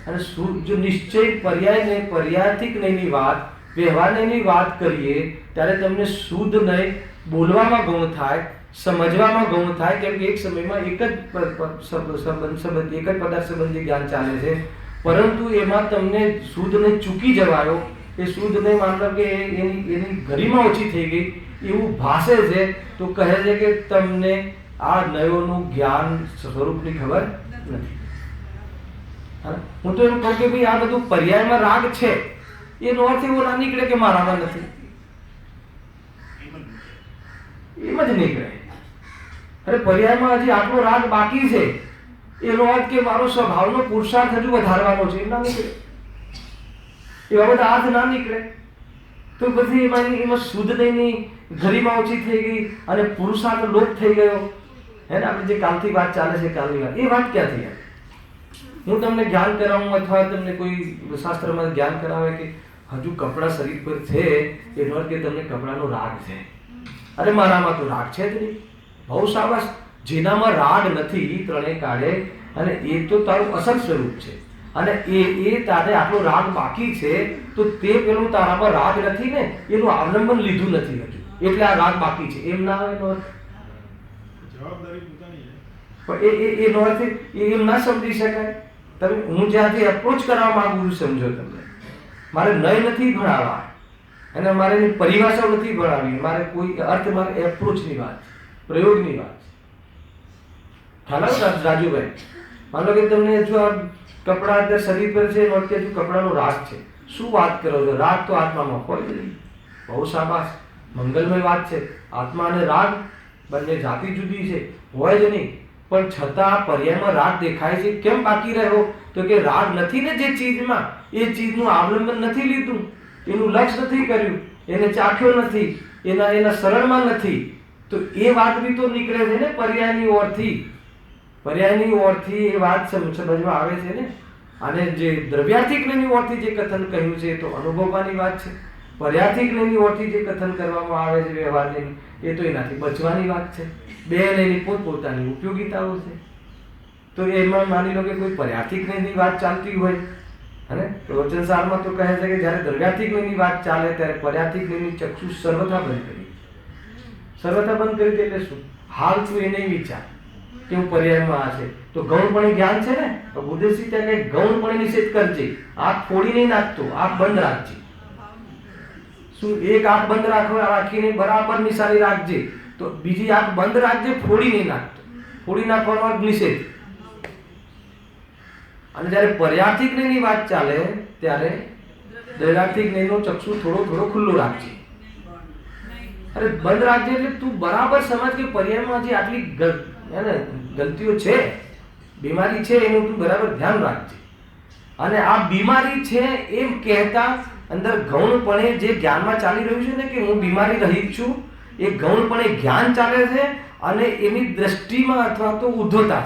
અને જો નિશ્ચય પર્યાય નહીં, પર્યાયથી નહીંની વાત, વ્યવહાર નહીંની વાત કરીએ ત્યારે તમને શુદ્ધ નહીં બોલવામાં ગૌણ થાય, સમજવામાં ગૌણ થાય. કેમ કે એક સમયમાં એક જ પદાર્થ સંબંધી જ્ઞાન ચાલે છે, પરંતુ એમાં તમને શુદ્ધ નહીં ચૂકી જવાયો, એ શુદ્ધ નહીં માનલો કે એની ગરિમા ઓછી થઈ ગઈ એવું ભાસે છે, તો કહે છે કે તમને આ નયોનું જ્ઞાન સ્વરૂપની ખબર નથી. હું તો એમ કહું કે ભાઈ આ બધું પર્યાયમાં રાગ છે એનો અર્થ એવો ના નીકળે કે મારામાં નથી, એમ જ નીકળે. અરે પર્યાયમાં હજી આટલો રાગ બાકી છે એનો અર્થ કે મારો સ્વભાવનો પુરુષાર્થ હજુ વધારવાનો છે, એમ ના નીકળે. એવા બધા અર્થ ના નીકળે તો પછી એમાં શુદ્ધ નહીંની ગરિમા ઓછી થઈ ગઈ અને પુરુષાર્થ લોપ થઈ ગયો. હે ને, આપણે જે કાલથી વાત ચાલે છે કાલની વાત, એ વાત ક્યાંથી આવી? હું તમને જ્ઞાન કરાવું અથવા તમને કોઈ શાસ્ત્રમાં જ્ઞાન કરાવે કે હજુ કપડાં શરીર પર છે એનો અર્થ કે તમને કપડાનો રાગ છે. અરે મારામાં તો રાગ છે જ નહીં. બહુ સાવસ, જેનામાં રાગ નથી ત્રણેય કાળે, અને એ તો તારું અસલ સ્વરૂપ છે, અને એ તારે આટલો રાગ બાકી છે તો તે પેલું તારામાં રાગ નથી ને એનું અવલંબન લીધું નથી હજુ, એટલે આ રાગ બાકી છે એમ ના આવે. એનો અર્થ જવાબદારી પોતાની છે, પણ એનો અર્થ એમ ના સમજી શકાય. તમે હું જ્યાંથી એપ્રોચ કરવા માંગુ છું સમજો. તમને મારે નય નથી ભણાવવા અને મારે એની પરિભાષાઓ નથી ભણાવવી, મારે કોઈ અર્થ, મારે એપ્રોચની વાત છે, પ્રયોગની વાત છે. ખ્યાલ આવે રાજુભાઈ? માનો કે તમને જો આ કપડા અત્યારે શરીર પર છે, અત્યારે જો કપડાનો રાગ છે, શું વાત કરો છો? રાગ તો આત્મામાં હોય જ નહીં. બહુ શાબાશ, મંગલમય વાત છે. આત્મા અને રાગ બંને જાતિ જુદી છે, હોય જ નહીં. પણ છતાં પર્યાયમાં રાગ દેખાય છે. કેમ બાકી રહ્યો? તો કે રાગ નથી ને જે ચીજમાં, એ ચીજનું અવલંબન નથી લીધું, એનું લક્ષ્ય નથી કર્યું, એને ચાખ્યો નથી, એના શરણમાં નથી. તો એ વાત બી તો નીકળે છે ને પર્યાયની ઓરથી. પર્યાયની ઓરથી એ વાત સમજમાં આવે છે ને. અને જે દ્રવ્યાર્થી જ્ઞાનની ઓરથી જે કથન કહ્યું છે એ તો અનુભવવાની વાત છે. પર્યાર્થી જ્ઞાનની ઓરથી જે કથન કરવામાં આવે છે વ્યવહારની, એ તો એનાથી બચવાની વાત છે. બે એની પોતપોતાની ઉપયોગિતાઓ છે. તો એમાં માની લો કે કોઈ પર્યાર્થી જ્ઞાનની વાત ચાલતી હોય, અને પ્રવચનસારમાં તો કહે છે કે જ્યારે દ્રવ્યાર્થી જ્ઞાનની વાત ચાલે ત્યારે પર્યાર્થી જ્ઞાનની ચક્ષુ સર્વથા બંધ કરી. સર્વથા બંધ કરી દે એટલે શું? હાલ તું એ નહીં વિચાર કે હું પર્યાયમાં આ છે. તો ગૌણપણે જ્ઞાન છે ને, તો બુદ્ધિસ્તી તેને ગૌણપણે નિષેધ કરજે. આંખ ફોડી નહીં નાખતો, આંખ બંધ રાખજે. શું? એક આંખ બંધ રાખીને બરાબર નિશાની રાખજે, તો બીજી આંખ બંધ રાખજે, ફોડી નહીં નાખતો. ફોડી નાખવાનો અર્થ નિષેધ. અને જ્યારે પર્યાર્થી જ્ઞાનની વાત ચાલે ત્યારે દ્રવ્યાર્થી જ્ઞાનનો ચક્ષુ થોડો થોડો ખુલ્લો રાખજે. અરે બંધ રાખજે એટલે તું બરાબર સમજ કે પર્યાયમાં જે આટલી ગલતીઓ છે, બીમારી છે, એનું તું બરાબર ધ્યાન રાખજે. અને આ બીમારી છે એમ કહેતા અંદર ગૌણપણે જે જ્ઞાનમાં ચાલી રહ્યું છે ને કે હું બીમારી રહિત છું, એ ગૌણપણે જ્ઞાન ચાલે છે અને એની દ્રષ્ટિમાં અથવા તો ઉદ્ધવતા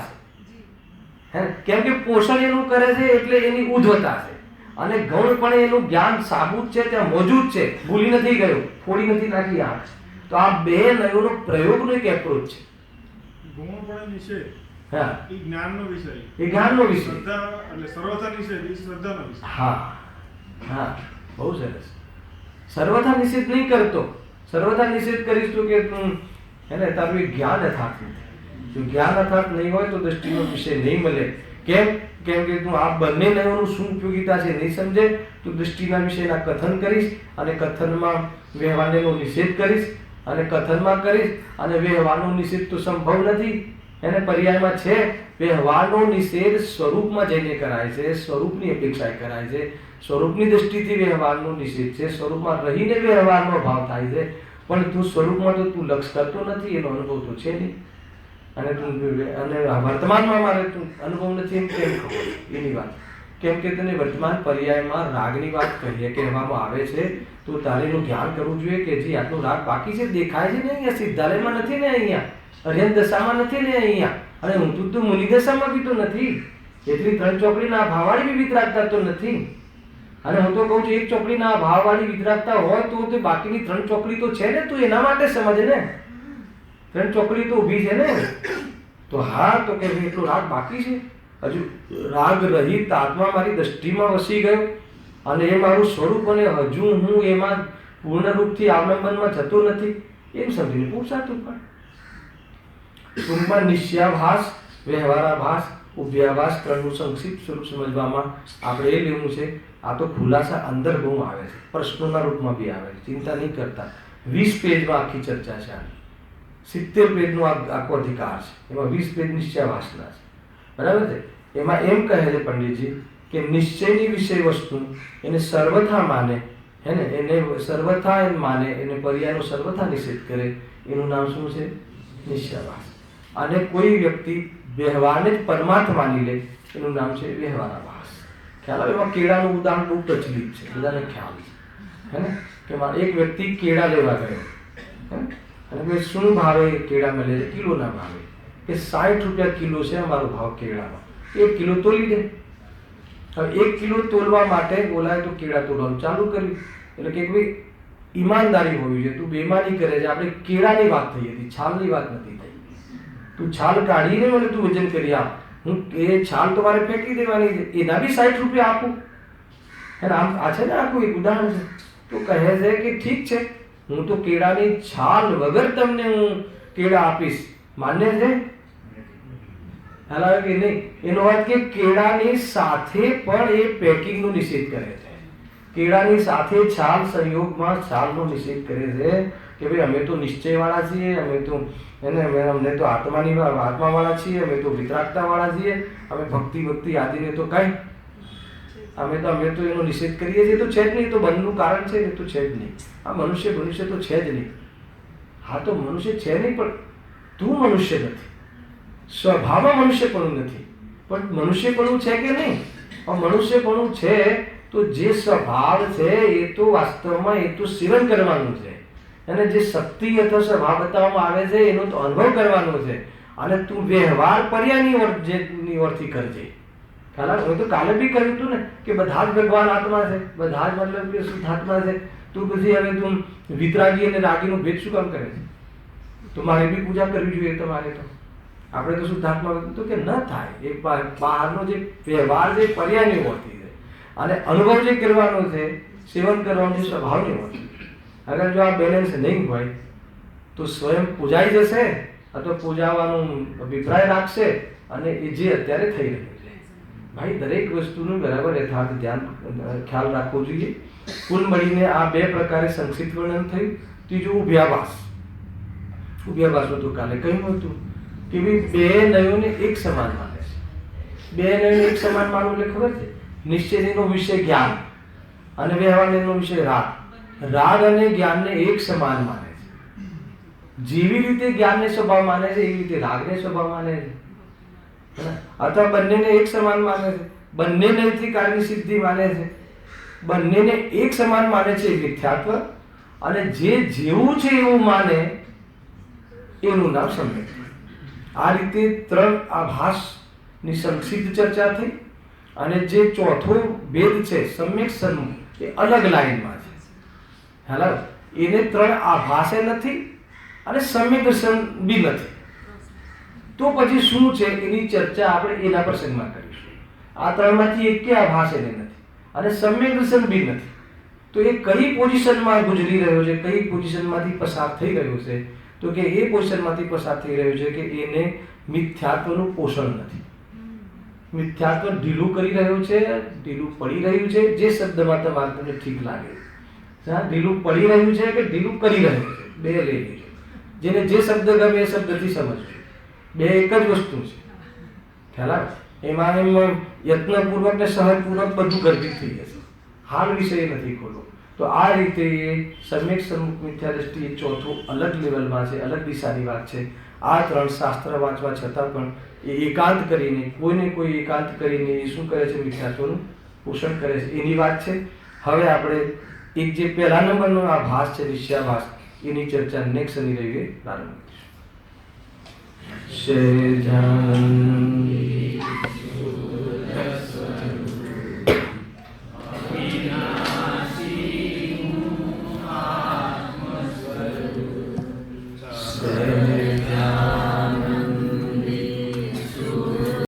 છે. કેમ કે પોષણ એનું કરે છે એટલે એની ઉદ્ધવતા છે. અને ગૌણપણે એનું જ્ઞાન સાબુત છે, ત્યાં મોજૂદ છે, ભૂલી નથી ગયો, ફોડી નથી નાખી આંખ. તો આ બે નયોનો પ્રયોગનો એક એપ્રોચ છે. ગૌણપણે નિષેધ હા, એ જ્ઞાનનો વિષય, એ જ્ઞાનનો વિષય. શ્રદ્ધા એટલે સર્વથા નિષેધ એ શ્રદ્ધાનો વિષય. હા હા, બહુ સરસ. સર્વથા નિષેધ નહીં કરતો. સર્વથા નિષેધ કરીશ તો કે તું એને તારું જ્ઞાન યથાર્થ નથી. જો જ્ઞાન યથાર્થ નહીં હોય તો દ્રષ્ટિનો વિષય નહીં મળે. કેમ? કેમ કે તું આ બંને નયોનું શું ઉપયોગિતા છે નહીં સમજે, તું દૃષ્ટિના વિષયના કથન કરીશ અને કથનમાં વ્યવહારનો નિષેધ કરીશ અને કથનમાં કરીશ અને વ્યવહારનો નિષેધ તો સંભવ નથી. એને પર્યાયમાં છે. વ્યવહારનો નિષેધ સ્વરૂપમાં જઈને કરાય છે, સ્વરૂપની અપેક્ષાએ કરાય છે. સ્વરૂપની દ્રષ્ટિથી વ્યવહારનો નિષેધ છે, સ્વરૂપમાં રહીને વ્યવહારનો ભાવ થાય છે. પણ તું સ્વરૂપમાં તો તું લક્ષ કરતો નથી, એનો અનુભવ તો છે નહીં. અને તું વર્તમાનમાં મારે તું અનુભવ નથી એમ કેમ ખબર એની વાત? કેમ કે તને વર્તમાન પર્યાયમાં રાગની વાત કહીએ કહેવામાં આવે છે, તો તારે એનું ધ્યાન કરવું જોઈએ કે જે આટલું રાગ બાકી છે, દેખાય છે ને અહીંયા, સિદ્ધાલયમાં નથી ને અહીંયા, અર્યન દશામાં નથી ને અહીંયા, અને હું તો મુનિ દશામાં બી તો નથી. એટલી 3 ચોકડીના ભાવવાળી બી વિતરાગતા તો નથી. અને હું તો કહું છું એક ચોકડીના ભાવવાળી વિતરાગતા હોય તો બાકીની 3 ચોકડી તો છે ને, તું એના માટે સમજ ને. 3 ચોકડી તો ઊભી છે ને. તો હા, તો કે એટલો રાગ બાકી છે, હજુ રાગ રહિત આત્મા મારી દ્રષ્ટિમાં વસી ગયો અને એ મારું સ્વરૂપ અને હજુ હું એમાં પૂર્ણ રૂપથી અવલંબનમાં જતો નથી, એમ સમજીને પુરુષાર્થ પણ. ટૂંકમાં નિશ્ચયાભાસ, વ્યવહારાભાસ, ઉભયાભાસ ત્રણનું સંક્ષિપ્ત સ્વરૂપ સમજવામાં આપણે એ લેવું છે. આ તો ખુલાસા અંદર બહુ આવે છે, પ્રશ્નોના રૂપમાં બી આવે છે, ચિંતા નહીં કરતા. 20 પેજમાં આખી ચર્ચા છે આની. 70 પેજનો આખો અધિકાર છે, એમાં 20 પેજ નિશ્ચયાભાસના છે. બરાબર છે? એમાં એમ કહે છે પંડિતજી કે નિશ્ચયની વિષય વસ્તુ એને સર્વથા માને, હે ને, એને સર્વથા એમ માને, એને પર્યાયનો સર્વથા નિષેધ કરે, એનું નામ શું છે? નિશ્ચયાભાસ. અને કોઈ વ્યક્તિ વ્યવહારને જ પરમાર્થ માની લે, એનું નામ છે વ્યવહારાભાસ. ખ્યાલ આવે? એમાં કેળાનું ઉદાહરણ બહુ પ્રચલિત છે, બધાને ખ્યાલ છે, હે ને, કે એક વ્યક્તિ કેળા લેવા ગયો, હે, અને શું ભાવે કેળા મળે છે? કિલોના ભાવે. કે 60 રૂપિયા કિલો છે અમારો ભાવ કેળાનો, 1 કિલો તોલી દે. હવે 1 કિલો તોલવા માટે બોલાય તો કેળા તોડવાનું ચાલુ કર્યું. એટલે કે ભાઈ ઈમાનદારી હોવી જોઈએ, તું બેમાની કરે છે. આપણે કેળાની વાત થઈ હતી, છાલની વાત નથી થઈ. તું છાલ કાઢીને મને તું વજન કરી આપ, હું એ છાલ તો મારે ફેંકી દેવાની છે, એના બી 60 રૂપિયા આપું. અને આમ આ છે ને આખું એક ઉદાહરણ છે. તો કહે છે કે ઠીક છે, હું તો કેળાની છાલ વગર તમને હું કેળા આપીશ, માન્ય છે? ખ્યાલ આવે કે નહીં? એનો અર્થ કે કેળાની સાથે પણ એ પેકિંગનો નિષેધ કરે છે. કેળાની સાથે છાલ સંયોગમાં છાલનો નિષેધ કરે છે કે ભાઈ અમે તો નિશ્ચયવાળા છીએ, અમને તો આત્માવાળા છીએ, અમે તો વિતરાગતાવાળા છીએ, અમે ભક્તિ આદિને તો કાંઈ અમે તો એનો નિષેધ કરીએ છીએ. તો છે જ નહીં, તો બંધનું કારણ છે ને, તો છે જ નહીં. આ મનુષ્ય તો છે જ નહીં. હા, તો મનુષ્ય છે નહીં, પણ તું મનુષ્ય નથી, સ્વભાવમાં મનુષ્યપણું નથી. પણ મનુષ્યપણું છે કે નહીં? મનુષ્યપણું છે તો જે સ્વભાવ છે એ તો વાસ્તવમાં એ તો સેવન કરવાનું છે, અને જે શક્તિ અથવા સ્વભાવ બતાવવામાં આવે છે એનો તો અનુભવ કરવાનો છે. અને તું વ્યવહાર પર્યાની ઓરથી કરજે. હું તો કાલે બી કહ્યું હતું ને કે બધા જ ભગવાન આત્મા છે, બધા જ મતલબ કે શુદ્ધાત્મા છે. તું પછી હવે તું વિતરાગી અને રાગીનો ભેદ શું કામ કરે છે? તો મારે બી પૂજા કરવી જોઈએ. તમારે તો આપણે તો શુદ્ધાત્મા તો કે ન થાય. એ બહારનો જે વ્યવહાર જે પર્યાની ઓરથી છે, અને અનુભવ જે કરવાનો છે, સેવન કરવાનો જે સ્વભાવની ઓરથી. અગર જો આ બેલેન્સ નહીં હોય તો સ્વયં પૂજાઈ જશે અથવા પૂજાવાનો અભિપ્રાય રાખશે, અને એ જે અત્યારે થઈ રહ્યું છે. ભાઈ, દરેક વસ્તુનું બરાબર યથાર્થ ખ્યાલ રાખવો જોઈએ. કુલ મળીને આ બે પ્રકારે સંક્ષિપ્ત વર્ણન થયું. ત્રીજું ઉભયાભાસ. ઉભયાભાસનું તો કાલે કહ્યું હતું કે ભાઈ બે નયોને એક સમાન માને છે. બે નયોને એક સમાન માનવું એટલે ખબર છે, નિશ્ચયનો વિષય જ્ઞાન અને વ્યવહારનો વિષય રાગ. રાગ અને જ્ઞાનને એક સમાન માને છે. જેવી રીતે જ્ઞાનને સ્વભાવ માને છે એવી રીતે રાગને સ્વભાવ માને છે, અથવા બંનેને એક સમાન માને છે. બંને નયથી કાર્યની સિદ્ધિ માને છે. બંનેને એક સમાન માને છે એ મિથ્યાત્વ. અને જે જેવું છે એવું માને એનું નામ સમ્યક. આ રીતે ત્રણ આભાસની સંક્ષિપ્ત ચર્ચા થઈ. અને જે ચોથો ભેદ છે સમ્યક સન્મુખ, એ અલગ લાઈનમાં છે. હેલો, એને ત્રણ આભાસે નથી અને સમ્યક દર્શન બી નથી. તો પછી શું છે એની ચર્ચા આપણે એના પ્રસંગમાં કરીશું. આ ત્રણમાંથી એક કે આભાસ એને નથી અને સમ્યક દર્શન બી નથી. તો એ કઈ પોઝિશનમાં ગુજરી રહ્યો છે, કઈ પોઝિશનમાંથી પસાર થઈ રહ્યો છે? તો કે એ પોઝિશનમાંથી પસાર થઈ રહ્યો છે કે એને મિથ્યાત્વનું પોષણ નથી. મિથ્યાત્વ ઢીલું કરી રહ્યું છે, ઢીલું પડી રહ્યું છે. જે શબ્દમાં તમારે તમને ઠીક લાગે, ઢીલું પડી રહ્યું છે કે ઢીલું કરી રહ્યું છે, બે લઈ લેજો. જેને જે શબ્દ ગમે એ શબ્દથી સમજજો. બે એક જ વસ્તુ છે. ખ્યાલ આવે? એમાં એમ યત્નપૂર્વક ને સહજપૂર્વક બધું ગર્ભિત થઈ જશે. હાલ વિષય નથી ખોલો. તો આ રીતે એ સમ્યક સન્મુખ મિથ્યા દ્રષ્ટિ એ ચોથું અલગ લેવલમાં છે, અલગ દિશાની વાત છે. આ ત્રણ શાસ્ત્ર વાંચવા છતાં પણ એ એકાંત કરીને, કોઈને કોઈ એકાંત કરીને એ શું કરે છે? મિથ્યાત્વનું પોષણ કરે છે, એની વાત છે. હવે આપણે એક જે પહેલા નંબરનો આ ભાસ છે, નિશ્ચયાભાસ, એની ચર્ચા નેક્સ્ટ શનિ રવિએ પ્રારંભ કરીશું.